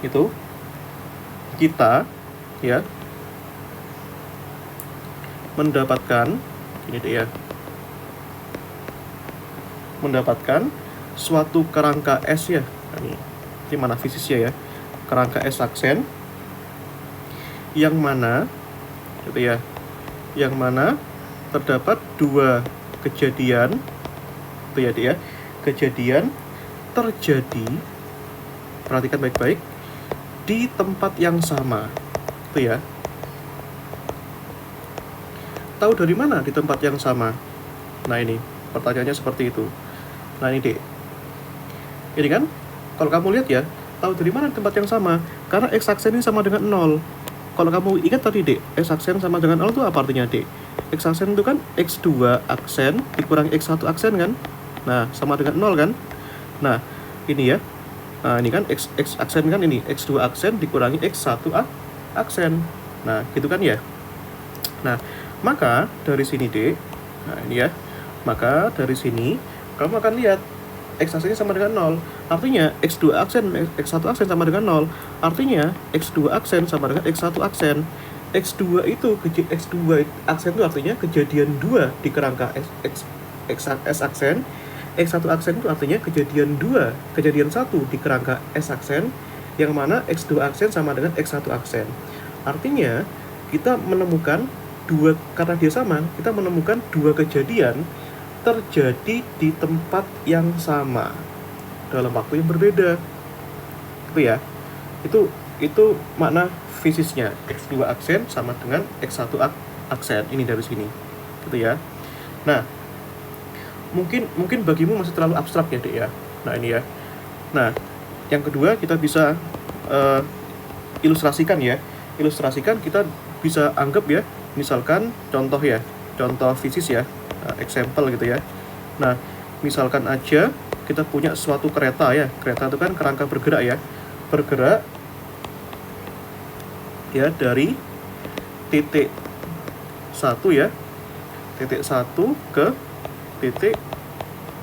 itu kita ya mendapatkan ini Dek ya. Mendapatkan suatu kerangka S ya. Ini mana fisisnya ya? Kerangka S aksen yang mana gitu ya. Yang mana terdapat dua kejadian itu ya, dia kejadian terjadi, perhatikan baik-baik, di tempat yang sama itu ya. Tahu dari mana di tempat yang sama? Nah, ini pertanyaannya seperti itu. Nah, ini Dek, ini kan kalau kamu lihat ya, tahu dari mana di tempat yang sama? Karena x-aksen ini sama dengan 0. Kalau kamu ingat tadi, Dek, x-aksen sama dengan 0 itu apa artinya, Dek? X-aksen itu kan x2 aksen dikurangi x1 aksen kan? Nah, sama dengan 0 kan? Nah, ini ya. Nah, ini kan x aksen kan ini, x2 aksen dikurangi x1 aksen. Nah, gitu kan ya? Nah, maka dari sini, Dek. Nah, ini ya. Maka dari sini kamu akan lihat x-aksennya sama dengan 0. Artinya x2 aksen x1 aksen sama dengan 0. Artinya x2 aksen sama dengan x1 aksen. X2 aksen itu artinya kejadian 2 di kerangka S aksen. X1 aksen itu artinya kejadian 1 di kerangka S aksen, yang mana X2 aksen sama dengan X1 aksen. Artinya kita menemukan karena dia sama, kita menemukan dua kejadian terjadi di tempat yang sama dalam waktu yang berbeda. Itu ya. Itu makna fisisnya. X2 aksen sama dengan X1 aksen. Ini dari sini. Gitu ya. Nah, mungkin bagimu masih terlalu abstrak ya, Dek ya. Nah, ini ya. Nah, yang kedua kita bisa ilustrasikan ya. Ilustrasikan, kita bisa anggap ya, misalkan contoh ya, contoh fisis ya, example gitu ya. Nah, misalkan aja kita punya suatu kereta ya, kereta itu kan kerangka bergerak ya, bergerak ya dari titik 1 ya, titik 1 ke titik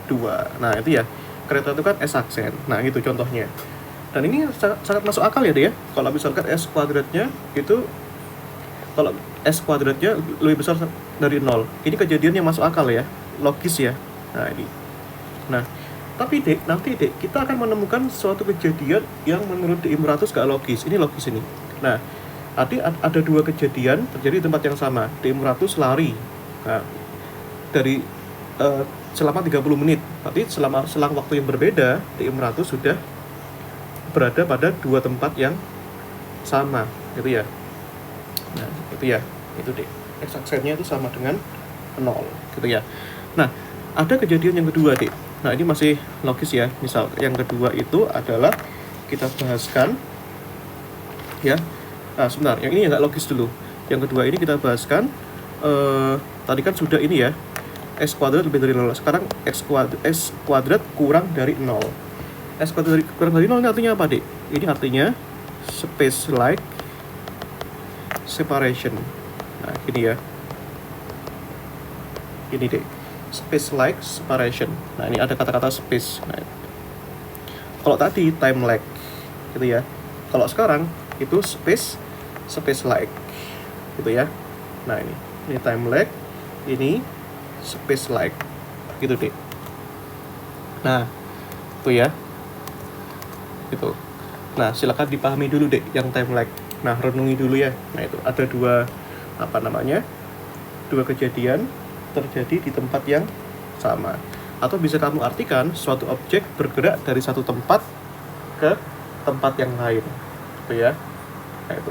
2. Nah itu ya, kereta itu kan S aksen. Nah itu contohnya. Dan ini sangat masuk akal ya deh ya, kalau misalkan S kuadratnya itu, kalau S kuadratnya lebih besar dari 0. Ini kejadian yang masuk akal ya, logis ya. Nah ini. Nah, tapi Dek, nanti Dek, kita akan menemukan suatu kejadian yang menurut Dek Imratus gak logis. Ini logis ini. Nah, ada dua kejadian terjadi di tempat yang sama. Dek Imratus lari. Nah, dari selama 30 menit. Berarti selang waktu yang berbeda, Dek Imratus sudah berada pada dua tempat yang sama, gitu ya. Nah, itu ya. Itu Dek. X aksennya itu sama dengan 0, gitu ya. Nah, ada kejadian yang kedua, Dek. Nah, ini masih logis ya. Misal yang kedua itu adalah kita bahaskan ya. Nah, sebentar, yang ini nggak logis dulu. Yang kedua ini kita bahaskan, tadi kan sudah ini ya, S kuadrat lebih dari 0. Sekarang S kuadrat kurang dari 0. S kuadrat kurang dari 0 ini artinya apa, Dek? Ini artinya space like separation. Nah, gini ya. Ini, Dek. Space like separation. Nah, ini ada kata-kata space. Nah, kalau tadi time like gitu ya. Kalau sekarang itu space like gitu ya. Nah, ini time like, ini space like gitu deh. Nah, itu ya. Gitu. Nah, silakan dipahami dulu deh yang time like. Nah, renungi dulu ya. Nah, itu ada dua kejadian terjadi di tempat yang sama. Atau bisa kamu artikan suatu objek bergerak dari satu tempat ke tempat yang lain. Gitu ya. Nah, itu.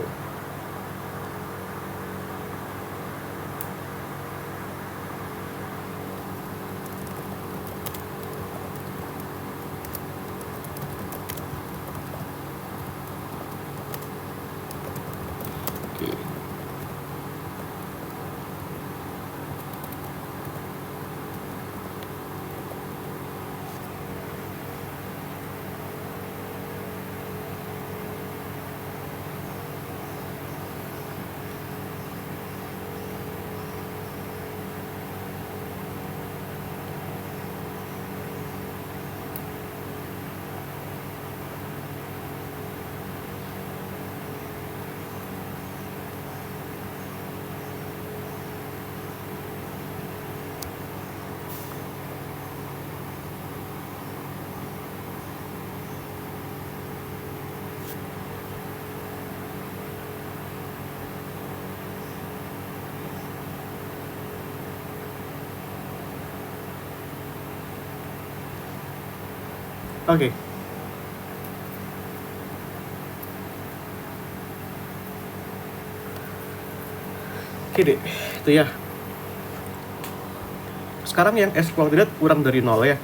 Oke. Oke deh, itu ya. Sekarang yang S kuadrat kurang dari 0 ya.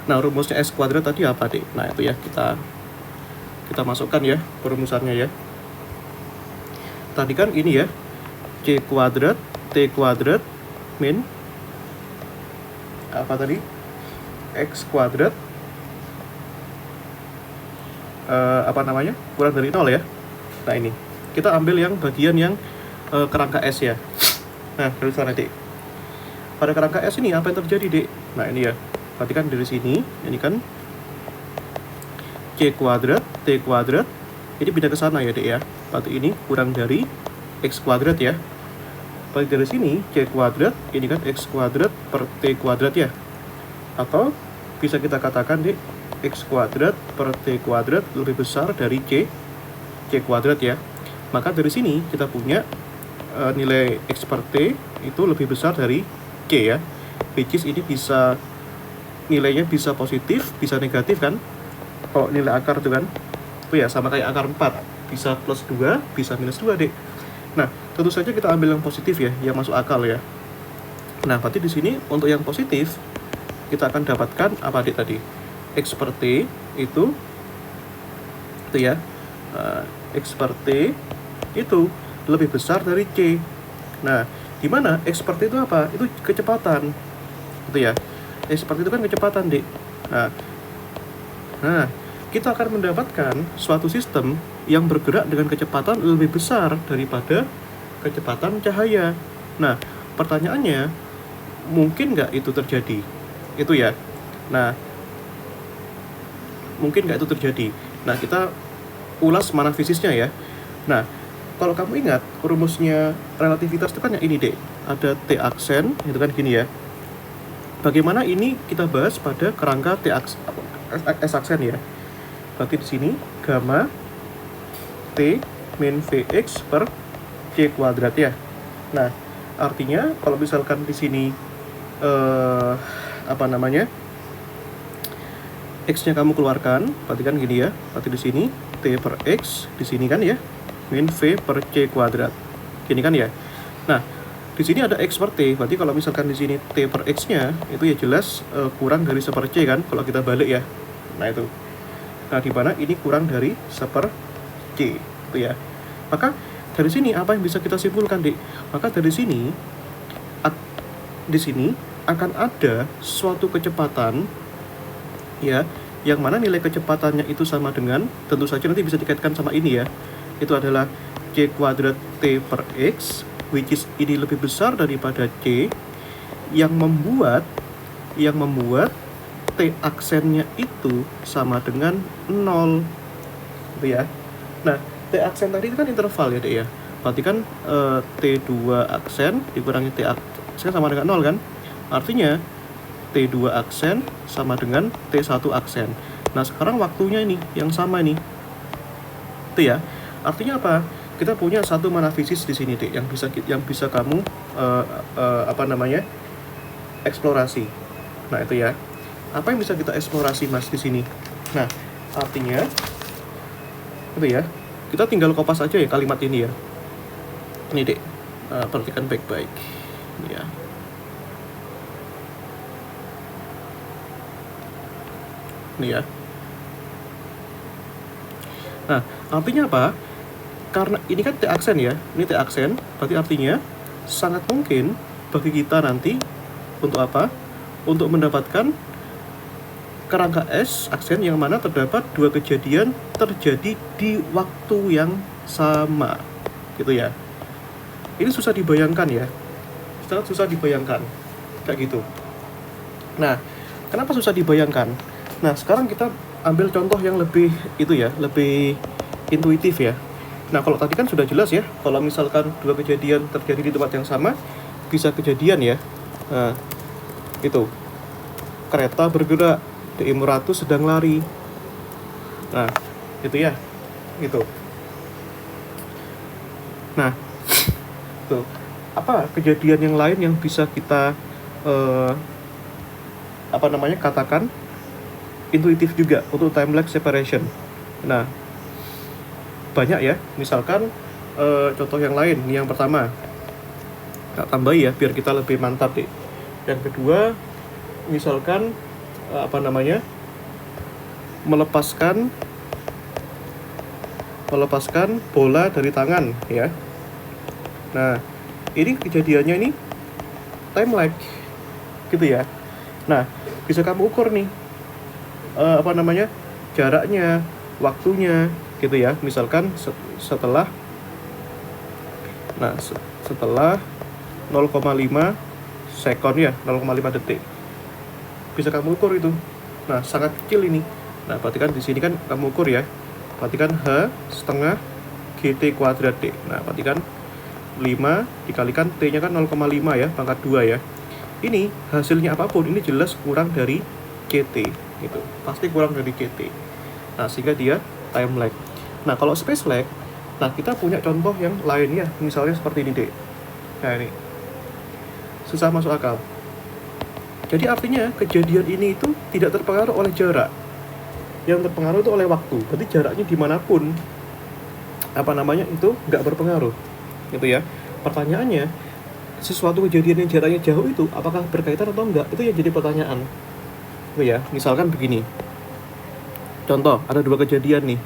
Nah, rumusnya S kuadrat tadi apa deh? Nah, itu ya, kita masukkan ya perumusannya ya. Tadi kan ini ya, C kuadrat, T kuadrat, min apa tadi? X kuadrat kurang dari 0 ya. Nah, ini kita ambil yang bagian yang kerangka S ya. Nah, dari sana dek, pada kerangka S ini apa yang terjadi dek? Nah, ini ya, perhatikan dari sini, ini kan C kuadrat, T kuadrat, ini pindah ke sana ya dek ya. Berarti ini kurang dari X kuadrat ya. Berarti dari sini C kuadrat, ini kan X kuadrat per T kuadrat ya. Atau bisa kita katakan dek, X kuadrat per T kuadrat lebih besar dari C kuadrat ya. Maka dari sini kita punya nilai X per T itu lebih besar dari C ya. Which is ini bisa, nilainya bisa positif, bisa negatif kan. Kalau nilai akar itu kan, itu ya sama kayak akar 4. Bisa plus 2, bisa minus 2 dek. Nah, tentu saja kita ambil yang positif ya, yang masuk akal ya. Nah, berarti di sini untuk yang positif, kita akan dapatkan apa dek tadi? X per T itu ya, X per T itu lebih besar dari C. Nah, Dimana X seperti itu apa? Itu kecepatan, gitu ya. X seperti itu kan kecepatan, Dek. Nah, kita akan mendapatkan suatu sistem yang bergerak dengan kecepatan lebih besar daripada kecepatan cahaya. Nah, pertanyaannya, mungkin nggak itu terjadi? Itu ya. Nah, mungkin nggak itu terjadi? Nah, kita ulas mana fisisnya ya. Nah, kalau kamu ingat, rumusnya relativitas itu kan yang ini, Dek. Ada T aksen, itu kan gini ya. Bagaimana ini kita bahas pada kerangka S aksen ya. Berarti di sini gamma T min Vx per C kuadrat ya. Nah, artinya kalau misalkan di sini X-nya kamu keluarkan, berarti kan gini ya. Berarti di sini T per X, di sini kan ya, min V per C kuadrat. Gini kan ya. Nah, di sini ada X per T, berarti kalau misalkan di sini T per X-nya, itu ya jelas kurang dari 1/C kan, kalau kita balik ya. Nah, itu. Nah, di mana ini kurang dari 1/C, itu ya. Maka dari sini apa yang bisa kita simpulkan, Dik? Maka dari sini di sini akan ada suatu kecepatan ya, yang mana nilai kecepatannya itu sama dengan, tentu saja nanti bisa dikaitkan sama ini ya. Itu adalah C kuadrat T per X, which is ini lebih besar daripada C, yang membuat T aksennya itu sama dengan 0, gitu ya. Nah, T aksen tadi itu kan interval ya, Dek ya. Berarti kan T2 aksen dikurangi T aksen sama dengan 0 kan. Artinya T2 aksen sama dengan T1 aksen. Nah, sekarang waktunya ini yang sama nih. Itu ya. Artinya apa? Kita punya satu mana fisis di sini, Dek, yang bisa kamu eksplorasi. Nah, itu ya. Apa yang bisa kita eksplorasi, Mas, di sini? Nah, artinya itu ya. Kita tinggal kopas aja ya kalimat ini ya. Ini, Dek. Perhatikan baik-baik. Ini ya. Ini ya. Nah, artinya apa? Karena ini kan T aksen ya. Ini T aksen, berarti artinya sangat mungkin bagi kita nanti untuk apa? Untuk mendapatkan kerangka S aksen yang mana terdapat dua kejadian terjadi di waktu yang sama, gitu ya. Ini susah dibayangkan ya, sangat susah dibayangkan kayak gitu. Nah, kenapa susah dibayangkan? Nah, sekarang kita ambil contoh yang lebih lebih intuitif ya. Nah, kalau tadi kan sudah jelas ya, kalau misalkan dua kejadian terjadi di tempat yang sama, bisa kejadian ya. Nah, itu kereta bergerak, DM 100 sedang lari. Nah, itu ya. Itu. Nah, tuh. Apa kejadian yang lain yang bisa kita katakan intuitif juga untuk time lag separation. Nah, banyak ya. Misalkan contoh yang lain. Yang pertama, tak tambah ya biar kita lebih mantap deh. Yang kedua, misalkan melepaskan bola dari tangan ya. Nah, ini kejadiannya ini time lag gitu ya. Nah, bisa kamu ukur nih jaraknya, waktunya gitu ya. Misalkan setelah 0,5 sekon ya, 0,5 detik. Bisa kamu ukur itu. Nah, sangat kecil ini. Nah, berarti kan di sini kan kamu ukur ya. Berarti kan H setengah GT kuadrat D. Nah, berarti kan 5 dikalikan T-nya kan 0,5 ya, pangkat 2 ya. Ini hasilnya apapun, ini jelas kurang dari CT gitu. Pasti kurang dari CT. Nah, sehingga dia time lag. Nah, kalau space lag, nah kita punya contoh yang lain ya. Misalnya seperti ini, D. Nah, ini. Susah masuk akal. Jadi artinya kejadian ini itu tidak terpengaruh oleh jarak. Yang terpengaruh itu oleh waktu. Berarti jaraknya dimanapun itu nggak berpengaruh. Gitu ya. Pertanyaannya, sesuatu kejadian yang jaraknya jauh itu apakah berkaitan atau enggak? Itu yang jadi pertanyaan. Gitu ya. Misalkan begini. Contoh, ada dua kejadian nih.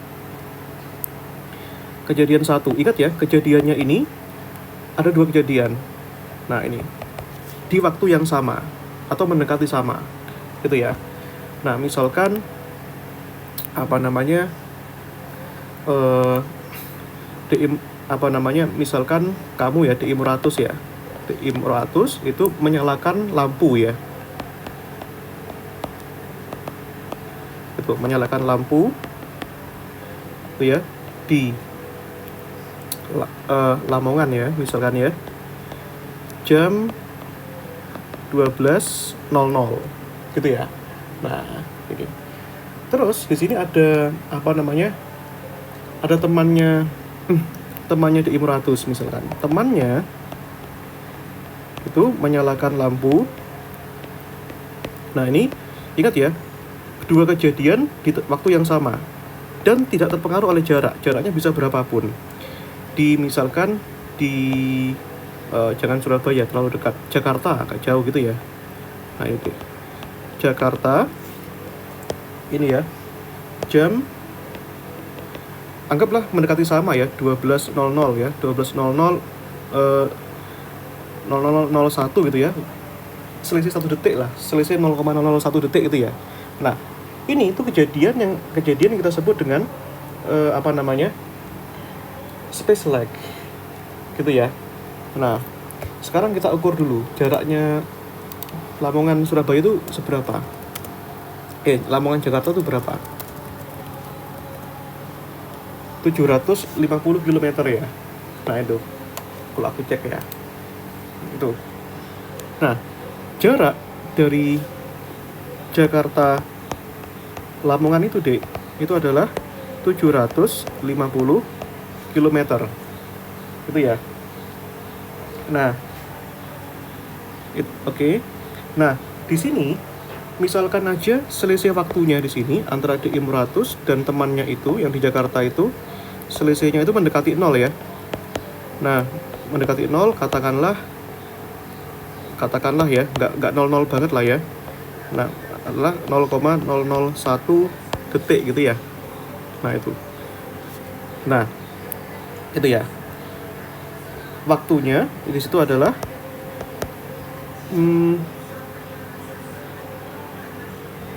Kejadian satu, ingat ya, kejadiannya ini ada dua kejadian. Nah, ini di waktu yang sama atau mendekati sama, gitu ya. Nah, misalkan apa namanya misalkan kamu ya di Imratus ya. Di Imratus itu menyalakan lampu ya. Itu menyalakan lampu itu ya di Lamongan ya, misalkan ya. Jam 12.00 gitu ya. Nah, ini. Terus di sini ada apa namanya? Ada temannya di Imratus misalkan. Temannya itu menyalakan lampu. Nah, ini ingat ya, kedua kejadian di waktu yang sama dan tidak terpengaruh oleh jarak. Jaraknya bisa berapapun. Misalkan di jangan Surabaya terlalu dekat, Jakarta agak jauh gitu ya. Nah, itu Jakarta ini ya, jam anggaplah mendekati sama ya, 12.00 ya, 12.00 0001 gitu ya, selisih 1 detik lah, selisih 0,001 detik gitu ya. Nah, ini itu kejadian yang kita sebut dengan space lag gitu ya. Nah, sekarang kita ukur dulu jaraknya Lamongan Surabaya itu seberapa. Lamongan Jakarta itu berapa? 750 km ya. Nah, itu kalau aku cek ya, itu. Nah, jarak dari Jakarta Lamongan itu dek, itu adalah 750 km itu ya. Nah, oke. Nah, di sini misalkan aja selisih waktunya di sini antara di Imratus dan temannya itu yang di Jakarta itu selisihnya itu mendekati 0 ya. Nah, mendekati 0 katakanlah ya, nggak 00 banget lah ya. Nah, adalah 0,001 detik gitu ya. Nah, itu. Nah, itu ya. Waktunya di situ adalah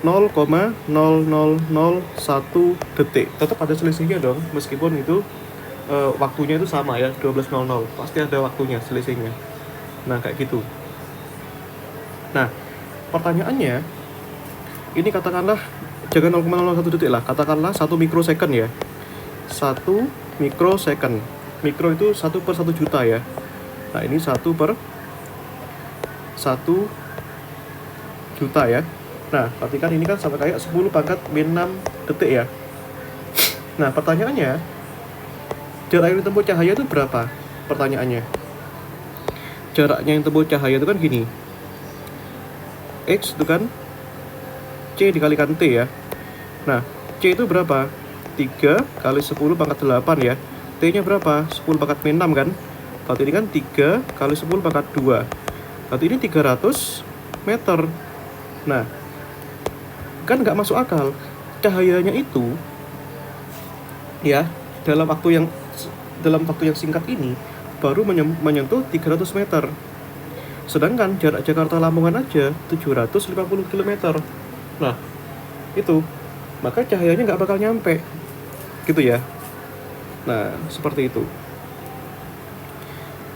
0,0001 detik. Tetap ada selisihnya dong, meskipun itu waktunya itu sama ya, 12.00. Pasti ada waktunya selisihnya. Nah, kayak gitu. Nah, pertanyaannya, ini katakanlah jangan 0,01 detik lah, katakanlah 1 mikrosecond ya. 1 mikrosecond. Mikro itu 1 per 1 juta ya. Nah, ini 1 per 1 juta ya. Nah, berarti kan ini kan sama kayak 10 pangkat min 6 detik ya. Nah, pertanyaannya, jarak yang ditempuh cahaya itu berapa? Pertanyaannya, jaraknya yang ditempuh cahaya itu kan gini, X itu kan C dikalikan T ya. Nah, C itu berapa? 3 kali 10 pangkat 8 ya. T-nya berapa? 10 pangkat min 6 kan? Berarti ini kan 3 kali 10 pangkat 2. Berarti ini 300 meter. Nah, kan nggak masuk akal. Cahayanya itu ya dalam waktu yang singkat ini baru menyentuh 300 meter. Sedangkan jarak Jakarta Lamongan aja 750 km. Nah, itu. Maka cahayanya nggak bakal nyampe. Gitu ya. Nah, seperti itu.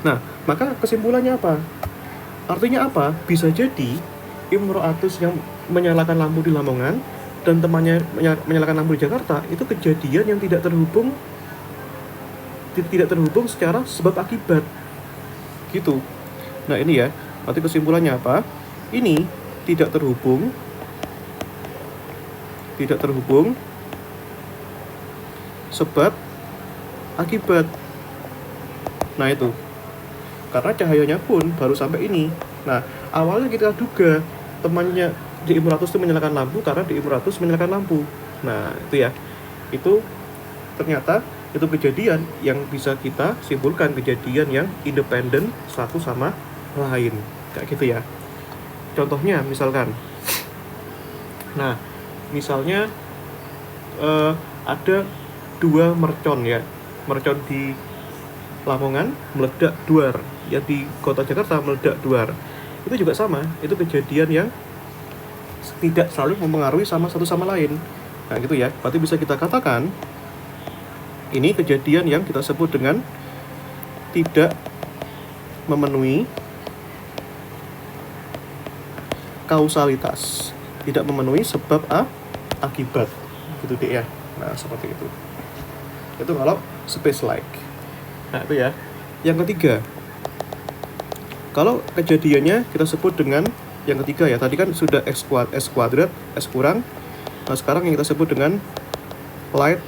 Nah, maka kesimpulannya apa? Artinya apa? Bisa jadi Imratus yang menyalakan lampu di Lamongan dan temannya menyalakan lampu di Jakarta itu kejadian yang tidak terhubung secara sebab akibat. Gitu. Nah, ini ya. Berarti kesimpulannya apa? Ini tidak terhubung sebab akibat. Nah, itu. Karena cahayanya pun baru sampai ini. Nah, awalnya kita duga temannya di Imratus itu menyalakan lampu karena di Imratus menyalakan lampu. Nah, itu ya. Itu ternyata itu kejadian yang bisa kita simpulkan kejadian yang independen satu sama lain. Kayak gitu ya. Contohnya misalkan. Nah, misalnya ada 2 mercon ya. Mercon di Lamongan meledak duar, yang di kota Jakarta meledak duar. Itu juga sama, itu kejadian yang tidak selalu mempengaruhi sama satu sama lain. Nah gitu ya, berarti bisa kita katakan ini kejadian yang kita sebut dengan tidak memenuhi kausalitas, tidak memenuhi sebab akibat, gitu deh ya. Nah seperti itu kalau space like. Nah itu ya. Yang ketiga, kalau kejadiannya kita sebut dengan yang ketiga ya, tadi kan sudah x kuadrat, s kurang. Nah sekarang yang kita sebut dengan light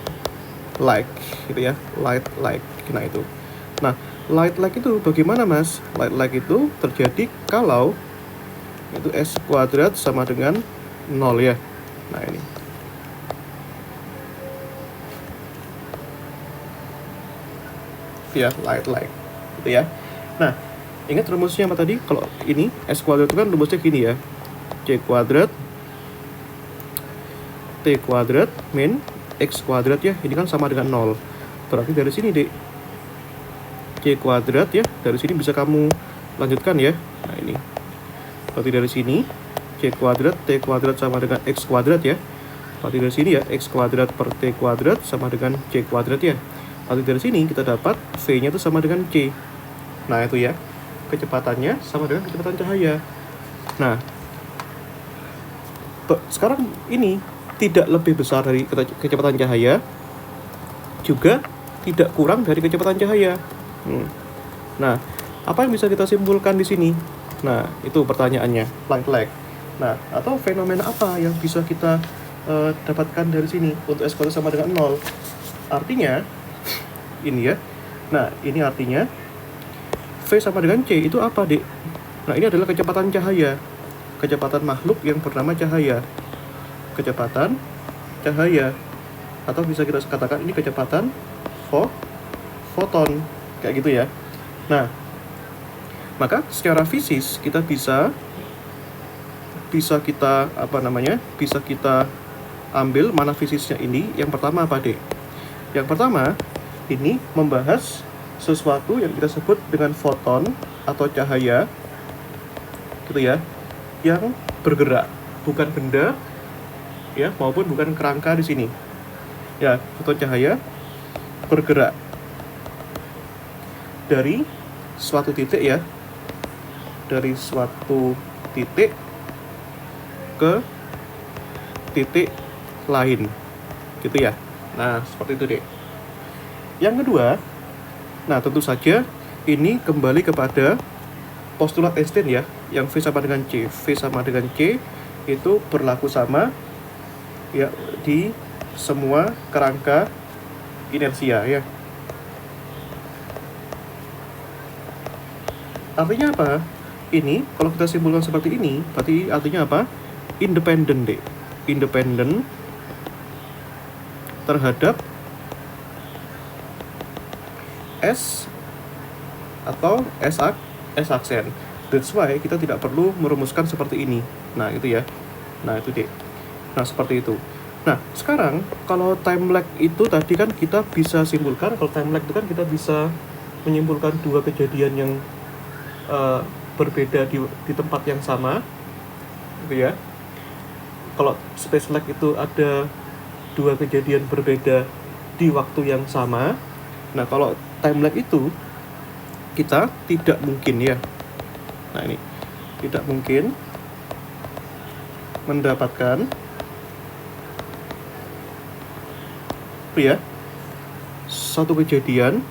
like, gitu ya, light like. Nah itu. Nah light like itu bagaimana mas? Light like itu terjadi kalau itu s kuadrat sama dengan 0 ya. Nah ini. Ya, light like. Gitu ya. Nah, ingat rumusnya apa tadi? Kalau ini s kuadrat itu kan rumusnya gini ya. C kuadrat T kuadrat min X kuadrat ya. Ini kan sama dengan 0. Berarti dari sini dek, C kuadrat ya. Dari sini bisa kamu lanjutkan ya. Nah ini. Berarti dari sini C kuadrat T kuadrat sama dengan X kuadrat ya. Berarti dari sini ya X kuadrat per T kuadrat sama dengan C kuadrat ya. Berarti dari sini kita dapat V-nya itu sama dengan C. Nah itu ya, kecepatannya sama dengan kecepatan cahaya. Nah sekarang ini tidak lebih besar dari kecepatan cahaya, juga tidak kurang dari kecepatan cahaya. Nah apa yang bisa kita simpulkan di sini? Nah itu pertanyaannya, light lag. Nah atau fenomena apa yang bisa kita dapatkan dari sini untuk S kuadrat sama dengan 0? Artinya ini ya. Nah ini artinya V sama dengan C itu apa dek? Nah ini adalah kecepatan cahaya, kecepatan makhluk yang bernama cahaya, kecepatan cahaya, atau bisa kita katakan ini kecepatan foton, kayak gitu ya. Nah maka secara fisis kita bisa kita bisa kita ambil mana fisisnya ini. Yang pertama apa dek? Yang pertama ini membahas sesuatu yang kita sebut dengan foton atau cahaya, gitu ya, yang bergerak, bukan benda ya, maupun bukan kerangka di sini ya. Foton cahaya bergerak dari suatu titik ya, dari suatu titik ke titik lain, gitu ya. Nah seperti itu deh. Yang kedua, nah tentu saja ini kembali kepada postulat Einstein ya, yang V sama dengan C. V sama dengan C itu berlaku sama ya di semua kerangka inersia ya. Artinya apa? Ini kalau kita simpulkan seperti ini, berarti artinya apa? Independen deh. Independen terhadap S atau S aksen. That's why kita tidak perlu merumuskan seperti ini. Nah itu ya. Nah itu deh. Nah seperti itu. Nah sekarang kalau time lag itu tadi kan kita bisa simpulkan, kalau time lag itu kan kita bisa menyimpulkan dua kejadian yang berbeda di tempat yang sama, gitu ya. Kalau space lag itu ada dua kejadian berbeda di waktu yang sama. Nah kalau time lag itu kita tidak mungkin ya. Nah ini tidak mungkin mendapatkan ya satu kejadian.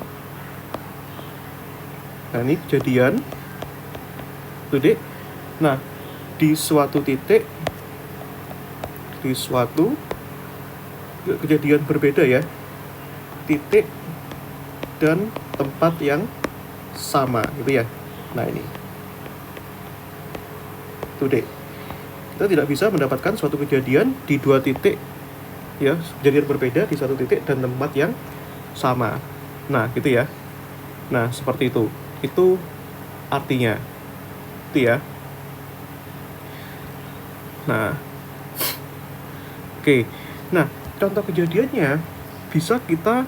Nah ini kejadian tuh dek. Nah di suatu titik, di suatu kejadian berbeda ya, titik dan tempat yang sama, gitu ya. Nah ini tuh dek, kita tidak bisa mendapatkan suatu kejadian di dua titik ya, kejadian berbeda di satu titik dan tempat yang sama. Nah gitu ya. Nah seperti itu artinya itu ya. Nah oke. Nah contoh kejadiannya bisa kita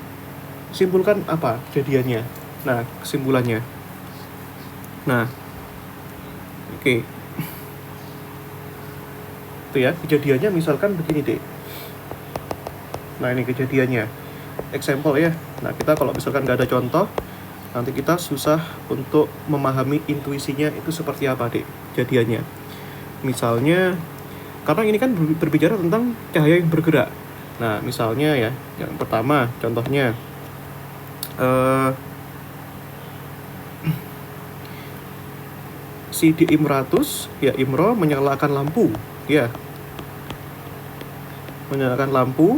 simpulkan apa kejadiannya. Nah, kesimpulannya. Nah, oke. Itu ya, kejadiannya misalkan begini deh. Nah, ini kejadiannya. Example ya. Nah, kita kalau misalkan nggak ada contoh, nanti kita susah untuk memahami intuisinya itu seperti apa deh kejadiannya. Misalnya, karena ini kan berbicara tentang cahaya yang bergerak. Nah, misalnya ya, yang pertama contohnya, si di Imratus, ya Imro menyalakan lampu, ya. Menyalakan lampu.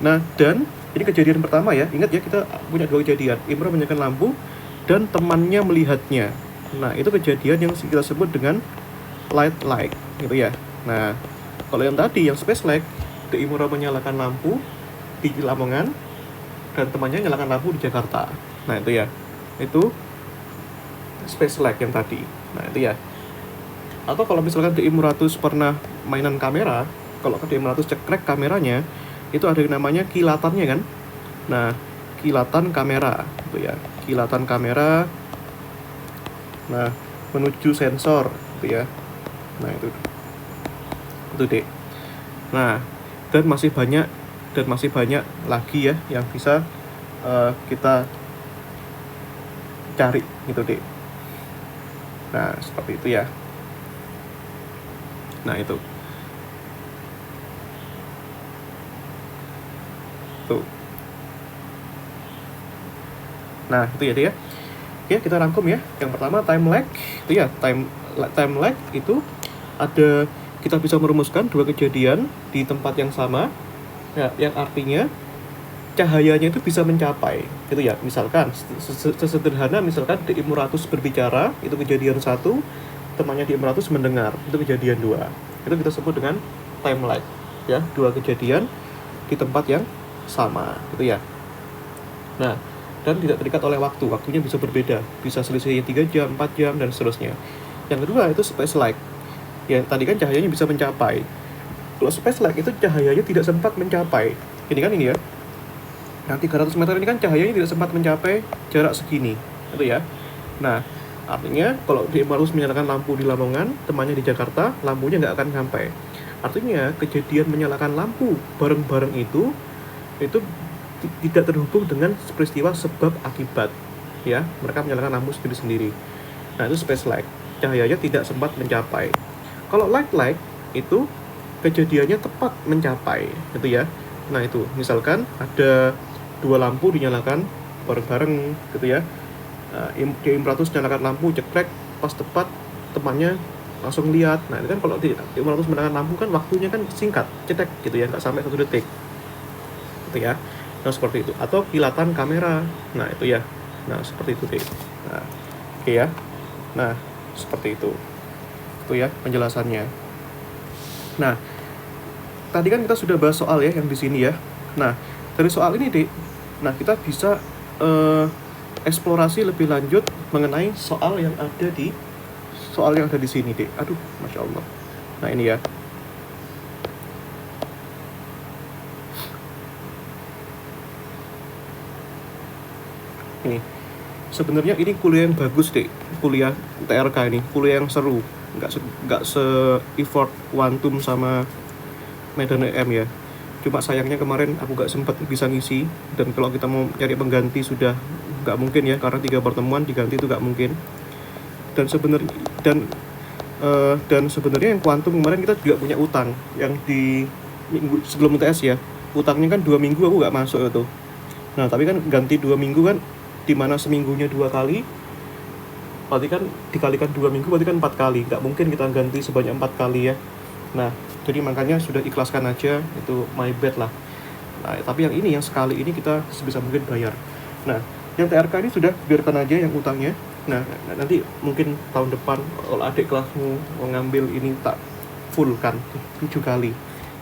Nah, dan ini kejadian pertama ya. Ingat ya, kita punya dua kejadian. Imro menyalakan lampu dan temannya melihatnya. Nah, itu kejadian yang kita sebut dengan light light, gitu ya. Nah, kalau yang tadi, yang space light, di Imro menyalakan lampu di Lamongan dan temannya nyalakan lampu di Jakarta. Nah, itu ya. Itu space light yang tadi. Nah, itu ya. Atau kalau misalkan di Imratus pernah mainan kamera, kalau di Imratus cekrek kameranya, itu ada yang namanya kilatannya kan. Nah, kilatan kamera, gitu ya. Kilatan kamera. Nah, menuju sensor, gitu ya. Nah, itu deh. Nah, dan masih banyak lagi ya yang bisa kita cari, gitu deh. Nah, seperti itu ya. Nah, itu. Tuh. Nah, itu ya dia. Oke, kita rangkum ya. Yang pertama time lag, itu ya, time lag itu ada, kita bisa merumuskan dua kejadian di tempat yang sama. Ya, yang artinya cahayanya itu bisa mencapai, gitu ya. Misalkan sesederhana misalkan di Imratus berbicara, itu kejadian 1, temannya di Imratus mendengar, itu kejadian 2. Itu kita sebut dengan time lag, ya, dua kejadian di tempat yang sama, gitu ya. Nah, dan tidak terikat oleh waktunya bisa berbeda, bisa selisih 3 jam, 4 jam, dan seterusnya. Yang kedua itu space lag. Ya, tadi kan cahayanya bisa mencapai. Kalau space lag itu cahayanya tidak sempat mencapai. Ini kan ini ya. Nah, 300 meter ini kan cahayanya tidak sempat mencapai jarak segini, gitu ya. Nah, artinya kalau dia harus menyalakan lampu di Lamongan, temannya di Jakarta, lampunya nggak akan sampai. Artinya kejadian menyalakan lampu bareng-bareng itu tidak terhubung dengan peristiwa sebab akibat, ya. Mereka menyalakan lampu sendiri-sendiri. Nah, itu space lag, cahayanya tidak sempat mencapai. Kalau light lag itu kejadiannya tepat mencapai, gitu ya. Nah, itu misalkan ada 2 lampu dinyalakan bareng-bareng, gitu ya. Di Imratus nyalakan lampu cekrek, pas tepat temannya langsung lihat. Nah, ini kan kalau di Imratus menyalakan lampu kan waktunya kan singkat, cetek gitu ya, nggak sampai 1 detik, gitu ya. Nah, seperti itu. Atau kilatan kamera. Nah, itu ya. Nah, seperti itu deh. Nah, oke ya. Nah, seperti itu. Itu ya penjelasannya. Nah, tadi kan kita sudah bahas soal ya yang di sini ya. Nah, dari soal ini deh, nah kita bisa eksplorasi lebih lanjut mengenai soal yang ada di sini deh. Aduh, masya Allah. Nah, ini ya. Ini sebenarnya ini kuliah yang bagus deh, kuliah TRK ini, kuliah yang seru, nggak se effort Quantum sama Medan EM ya. Cuma sayangnya kemarin aku nggak sempat bisa ngisi, dan kalau kita mau cari pengganti sudah nggak mungkin ya, karena 3 pertemuan diganti itu nggak mungkin. Dan sebenarnya yang Quantum kemarin kita juga punya utang yang di minggu sebelum UTS ya, utangnya kan 2 minggu aku nggak masuk itu. Nah, tapi kan ganti 2 minggu kan, dimana seminggunya 2 kali, berarti kan dikalikan 2 minggu berarti kan 4 kali, nggak mungkin kita ganti sebanyak 4 kali ya. Nah, jadi makanya sudah ikhlaskan aja, itu my bad lah. Nah, tapi yang ini, yang sekali ini kita sebisa mungkin bayar. Nah, yang TRK ini sudah biarkan aja yang utangnya. Nah, nanti mungkin tahun depan kalau adik kelasmu mengambil ini tak full kan 7 kali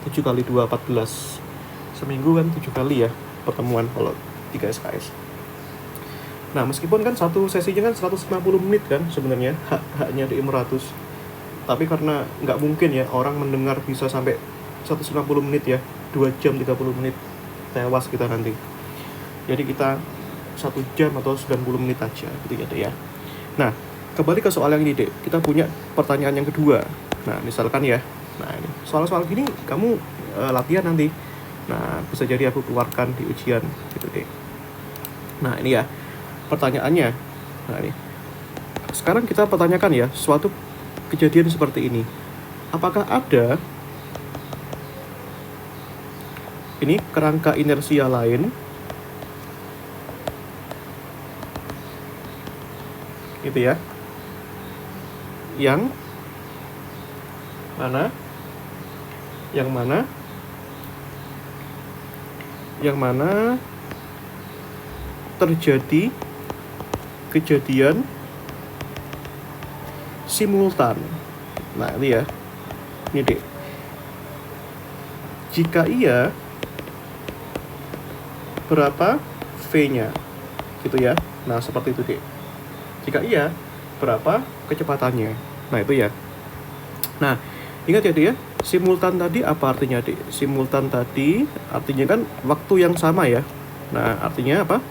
2 14 seminggu kan 7 kali ya pertemuan kalau 3 SKS. Nah, meskipun kan satu sesinya kan 150 menit kan sebenarnya haknya di Imratus, tapi karena nggak mungkin ya orang mendengar bisa sampai 150 menit ya, 2 jam 30 menit, tewas kita nanti. Jadi kita 1 jam atau 90 menit aja gitu ya Dek ya. Nah, kembali ke soal yang ini Dek, kita punya pertanyaan yang kedua. Nah, misalkan ya, nah ini soal-soal gini kamu latihan nanti. Nah, bisa jadi aku keluarkan di ujian gitu Dek. Nah, ini ya pertanyaannya. Nah, ini. Sekarang kita pertanyakan ya, suatu kejadian seperti ini. Apakah ada ini kerangka inersia lain gitu ya, yang mana terjadi kejadian simultan. Nah, ini ya. Ini Dek. Jika iya, berapa V-nya? Gitu ya. Nah, seperti itu Dek. Jika iya, berapa kecepatannya? Nah, itu ya. Nah, ingat ya Dek ya, simultan tadi apa artinya Dek? Simultan tadi artinya kan waktu yang sama ya. Nah, artinya apa?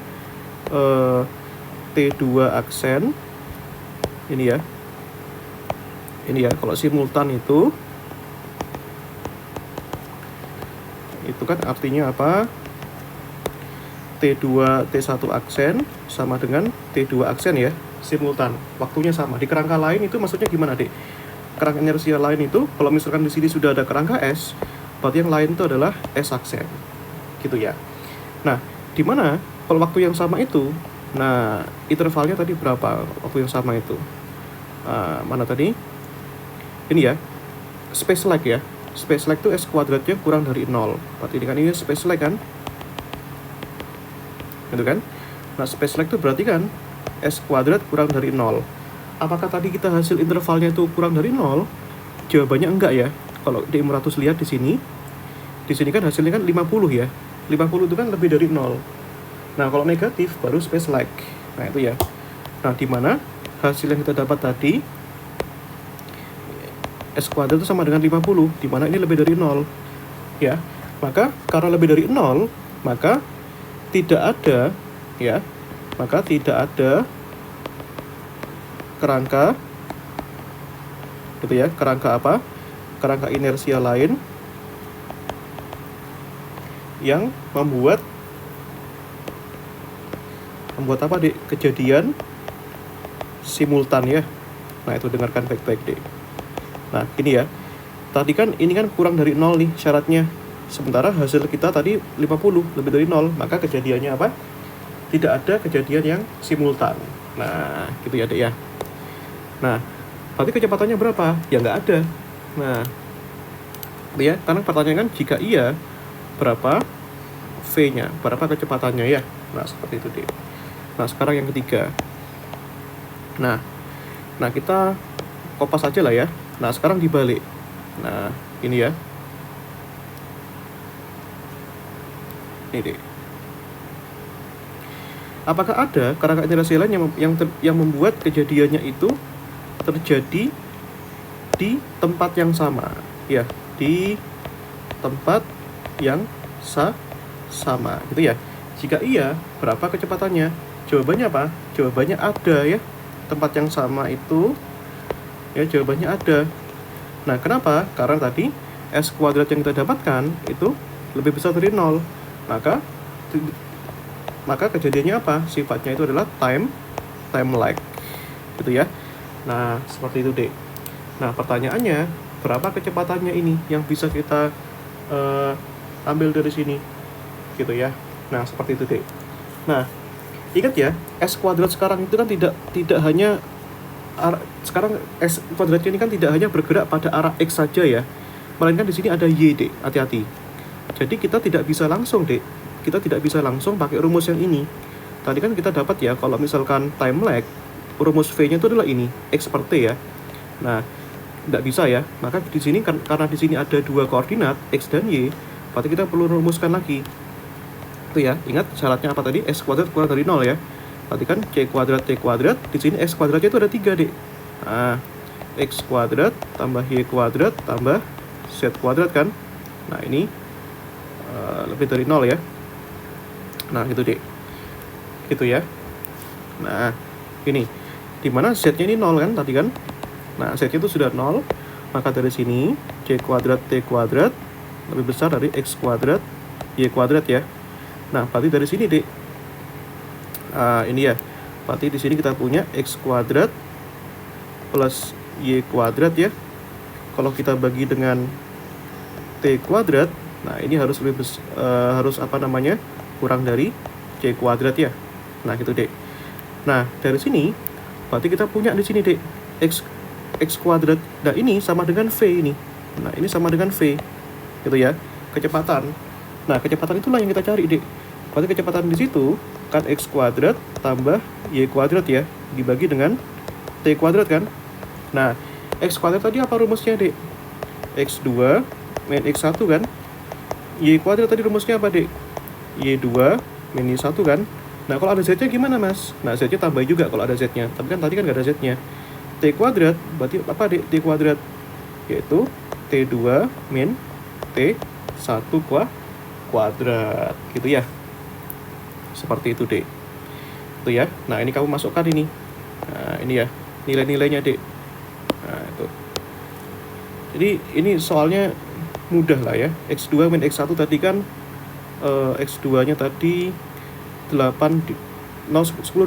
T2 aksen. Ini ya. Ini ya, kalau simultan itu kan artinya apa? T2 T1 aksen sama dengan T2 aksen ya, simultan. Waktunya sama. Di kerangka lain itu maksudnya gimana, Dek? Kerangka inersia lain itu kalau misalkan di sini sudah ada kerangka S, berarti yang lain itu adalah S aksen. Gitu ya. Nah, di mana kalau waktu yang sama itu, nah, intervalnya tadi berapa waktu yang sama itu? Mana tadi? Ini ya, space lag ya. Space lag itu S kuadratnya kurang dari 0. Berarti ini space lag kan? Gitu kan? Nah, space lag itu berarti kan S kuadrat kurang dari 0. Apakah tadi kita hasil intervalnya itu kurang dari 0? Jawabannya enggak ya. Kalau di 500 lihat di sini kan hasilnya kan 50 ya. 50 itu kan lebih dari 0. Nah, kalau negatif baru space lag. Nah, itu ya. Nah, di mana hasil yang kita dapat tadi S kuadrat itu sama dengan 50, di mana ini lebih dari 0. Ya. Maka karena lebih dari 0, maka tidak ada ya. Maka tidak ada kerangka gitu ya. Kerangka apa? Kerangka inersia lain yang membuat apa Dek? Kejadian simultan ya. Nah, itu dengarkan baik-baik Dek. Nah, ini ya. Tadi kan ini kan kurang dari 0 nih syaratnya. Sementara hasil kita tadi 50, lebih dari 0. Maka kejadiannya apa? Tidak ada kejadian yang simultan. Nah, gitu ya Dek ya. Nah, berarti kecepatannya berapa? Ya nggak ada. Nah, ya, karena pertanyaan kan jika iya, berapa V-nya? Berapa kecepatannya ya? Nah, seperti itu Dek. Nah, sekarang yang ketiga. Nah, kita kopas aja lah ya. Nah, sekarang dibalik. Nah, ini ya. Ini Dek. Apakah ada kerangka inersia lain yang membuat kejadiannya itu terjadi di tempat yang sama? Ya, di tempat yang sama, gitu ya. Jika iya, berapa kecepatannya? Jawabannya apa? Jawabannya ada ya. Tempat yang sama itu ya, jawabannya ada. Nah, kenapa? Karena tadi S kuadrat yang kita dapatkan itu lebih besar dari 0. Maka kejadiannya apa? Sifatnya itu adalah time lag. Gitu ya. Nah, seperti itu, Dek. Nah, pertanyaannya, berapa kecepatannya ini yang bisa kita ambil dari sini? Gitu ya. Nah, seperti itu, Dek. Nah, ingat ya, S kuadrat sekarang itu kan tidak hanya sekarang S kuadratnya ini kan tidak hanya bergerak pada arah X saja ya, melainkan di sini ada Y, Dek. Hati-hati. Jadi kita tidak bisa langsung, Dek. Kita tidak bisa langsung pakai rumus yang ini. Tadi kan kita dapat ya, kalau misalkan time lag, rumus V-nya itu adalah ini, X per T ya. Nah, tidak bisa ya. Maka di sini karena di sini ada dua koordinat X dan Y, berarti kita perlu rumuskan lagi. Itu ya. Ingat syaratnya apa tadi? S kuadrat kurang dari 0 ya. Berarti kan C kuadrat T kuadrat, di sini X kuadratnya itu ada 3, Dek. Nah, X kuadrat tambah Y kuadrat tambah Z kuadrat kan. Nah, ini lebih dari 0 ya. Nah, gitu Dek. gitu ya. Nah, ini dimana Z-nya ini 0 kan tadi kan. Nah, Z-nya itu sudah 0, maka dari sini C kuadrat T kuadrat lebih besar dari X kuadrat Y kuadrat ya. Nah, berarti dari sini dek, ini ya, berarti di sini kita punya X kuadrat plus Y kuadrat ya. Kalau kita bagi dengan T kuadrat, nah ini harus harus apa namanya, kurang dari C kuadrat ya. Nah gitu dek. Nah dari sini berarti kita punya di sini dek X kuadrat. Nah ini sama dengan V ini. Nah ini sama dengan V gitu ya, kecepatan. Nah kecepatan itulah yang kita cari dek. Berarti kecepatan di situ kan X kuadrat tambah Y kuadrat ya, dibagi dengan T kuadrat kan. Nah X kuadrat tadi apa rumusnya dek? X2 min X1 kan. Y kuadrat tadi rumusnya apa dek? Y2 min Y1 kan. Nah kalau ada Z-nya gimana mas? Nah Z-nya tambah juga kalau ada Z-nya, tapi kan tadi kan nggak ada Z-nya. T kuadrat berarti apa dek? T kuadrat yaitu T2 min T1 kuadrat gitu ya. Seperti itu dek. Itu ya. Nah ini kamu masukkan ini. Nah ini ya nilai-nilainya dek. Nah itu. Jadi ini soalnya mudah lah ya. X2 min X1 tadi kan X2 nya tadi 10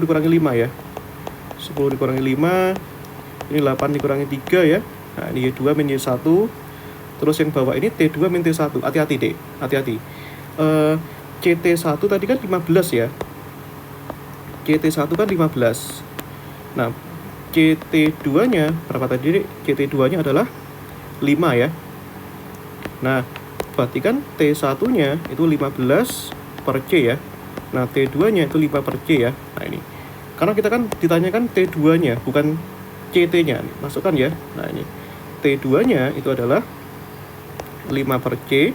dikurangi 5 ya. 10 dikurangi 5, ini 8 dikurangi 3 ya. Nah ini Y2 min Y1. Terus yang bawah ini T2 min T1. Hati-hati dek, hati-hati. CT1 tadi kan 15 ya. CT1 kan 15. Nah CT2 nya berapa tadi dek? CT2 nya adalah 5 ya. Nah berarti kan T1 nya itu 15 per C ya. Nah T2 nya itu 5 per C ya. Nah ini karena kita kan ditanyakan T2 nya bukan CT nya. Masukkan ya. Nah ini T2 nya itu adalah 5 per C,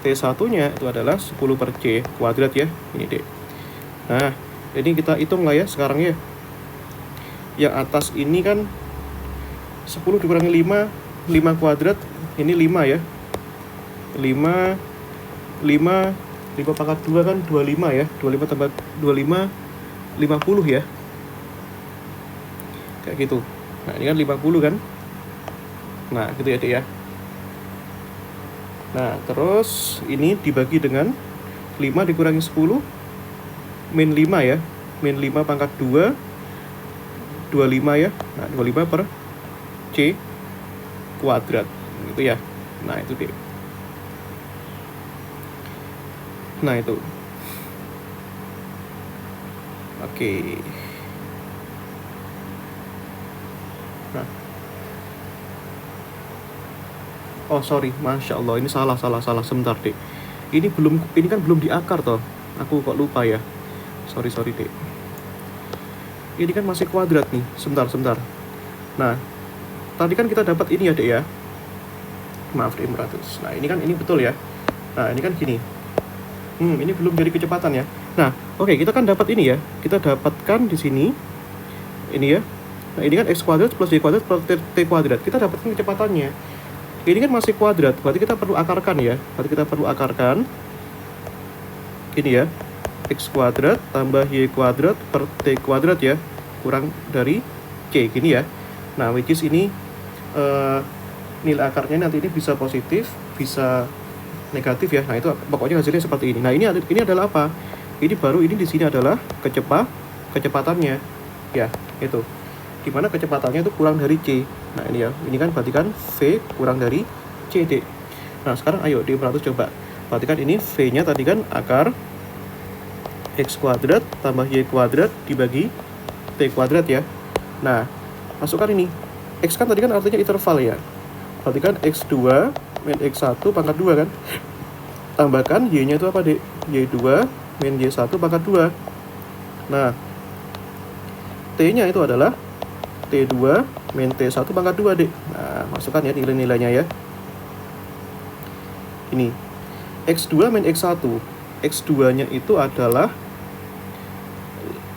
T1 nya itu adalah 10 per C kuadrat ya. Ini dek. Nah ini kita hitung lah ya sekarang ya. Yang atas ini kan 10 dikurangi 5, 5 kuadrat, ini 5 ya. 5 pangkat 2 kan 25 ya. 25 tambah 25 50 ya. Kayak gitu. Nah ini kan 50 kan. Nah gitu ya dek ya. Nah terus ini dibagi dengan 5 dikurangi 10 min 5 ya. Min 5 pangkat 2 25 ya. Nah 25 per C kuadrat gitu ya. Nah itu deh. Nah itu. Oke. Nah. Oh sorry, masya Allah ini salah sebentar dek. Ini kan belum diakar toh. Aku kok lupa ya. Sorry dek. Ini kan masih kuadrat nih. Sebentar. Nah, tadi kan kita dapat ini ya dek ya. Maaf dek 500. Nah ini betul ya. Nah ini kan gini. Ini belum jadi kecepatan ya. Nah, oke, kita kan dapat ini ya. Kita dapatkan di sini ini ya. Nah, ini kan X kuadrat plus Y kuadrat plus T kuadrat. Kita dapatkan kecepatannya. Ini kan masih kuadrat, berarti kita perlu akarkan ya. Ini ya. X kuadrat tambah Y kuadrat per T kuadrat ya. Kurang dari C gini ya. Nah, which is ini nilai akarnya nanti ini bisa positif, bisa negatif ya. Nah itu pokoknya hasilnya seperti ini. Nah ini adalah apa? Ini di sini adalah kecepatannya ya, itu dimana kecepatannya itu kurang dari C. Nah ini ya, ini kan berarti kan V kurang dari CD. Nah sekarang ayo di 100 coba perhatikan ini V nya tadi kan akar X kuadrat tambah Y kuadrat dibagi T kuadrat ya. Nah masukkan ini X kan tadi kan artinya interval ya. Perhatikan X2 min X1 pangkat 2 kan. Tambahkan Y-nya itu apa dek? Y2 min Y1 pangkat 2. Nah T-nya itu adalah T2 min T1 pangkat 2 dek. Nah masukkan ya nilai-nilainya ya. Ini X2 min X1. X2 nya itu adalah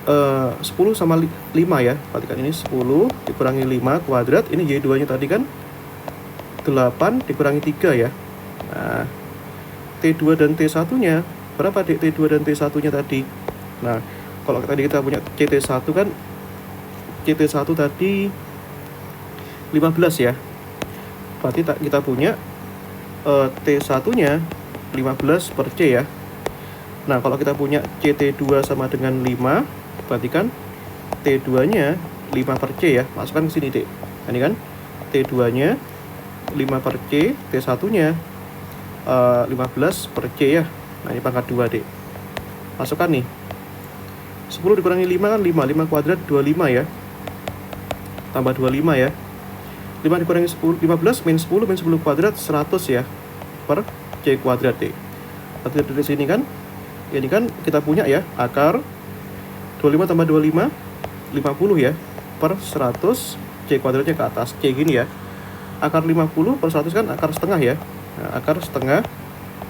10 sama 5 ya. Perhatikan ini 10 dikurangi 5 kuadrat. Ini Y2 nya tadi kan 8 dikurangi 3 ya. Nah, T2 dan T1 nya berapa dek? T2 dan T1 nya tadi. Nah, kalau tadi kita punya CT1 kan, CT1 tadi 15 ya. Berarti kita punya T1-nya 15 per C ya. Nah, kalau kita punya CT2 sama dengan 5, berarti kan T2-nya 5 per C ya. Masukkan ke sini, Dek. Nah, ini kan T2-nya 5 per C, T1-nya 15 per C ya. Nah, ini pangkat 2, Dek. Masukkan nih. 10 dikurangi 5 kan 5. 5 kuadrat 25 ya. Tambah 25 ya. 5 dikurangi 10, 15 min 10 min 10 kuadrat 100 ya. Per C kuadrat, Dek. Berarti dari sini kan, ini kan kita punya ya, akar 25 tambah 25, 50 ya. Per 100, C kuadratnya ke atas. C gini ya. Akar 50 per 100 kan akar setengah ya. Nah, akar setengah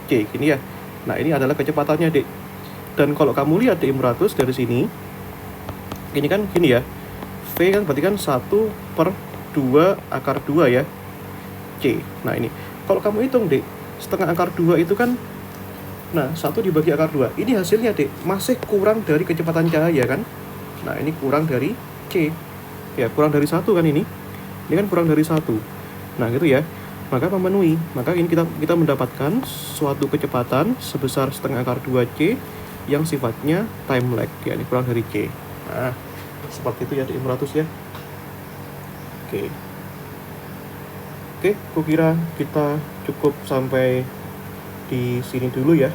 C gini ya. Nah, ini adalah kecepatannya, Dek. Dan kalau kamu lihat D100 dari sini, ini kan gini ya. V kan berarti kan 1 per 2 akar 2 ya. C. Nah, ini. Kalau kamu hitung, Dek, setengah akar 2 itu kan, nah, 1 dibagi akar 2. Ini hasilnya, Dek, masih kurang dari kecepatan cahaya kan. Nah, ini kurang dari C. Ya, kurang dari 1 kan ini. Ini kan kurang dari 1. Nah, gitu ya. Maka memenuhi. Maka ini kita mendapatkan suatu kecepatan sebesar setengah akar 2C yang sifatnya time lag. Ya, ini kurang dari C. Nah, seperti itu ya D100 ya. Oke, kukira kita cukup sampai di sini dulu ya.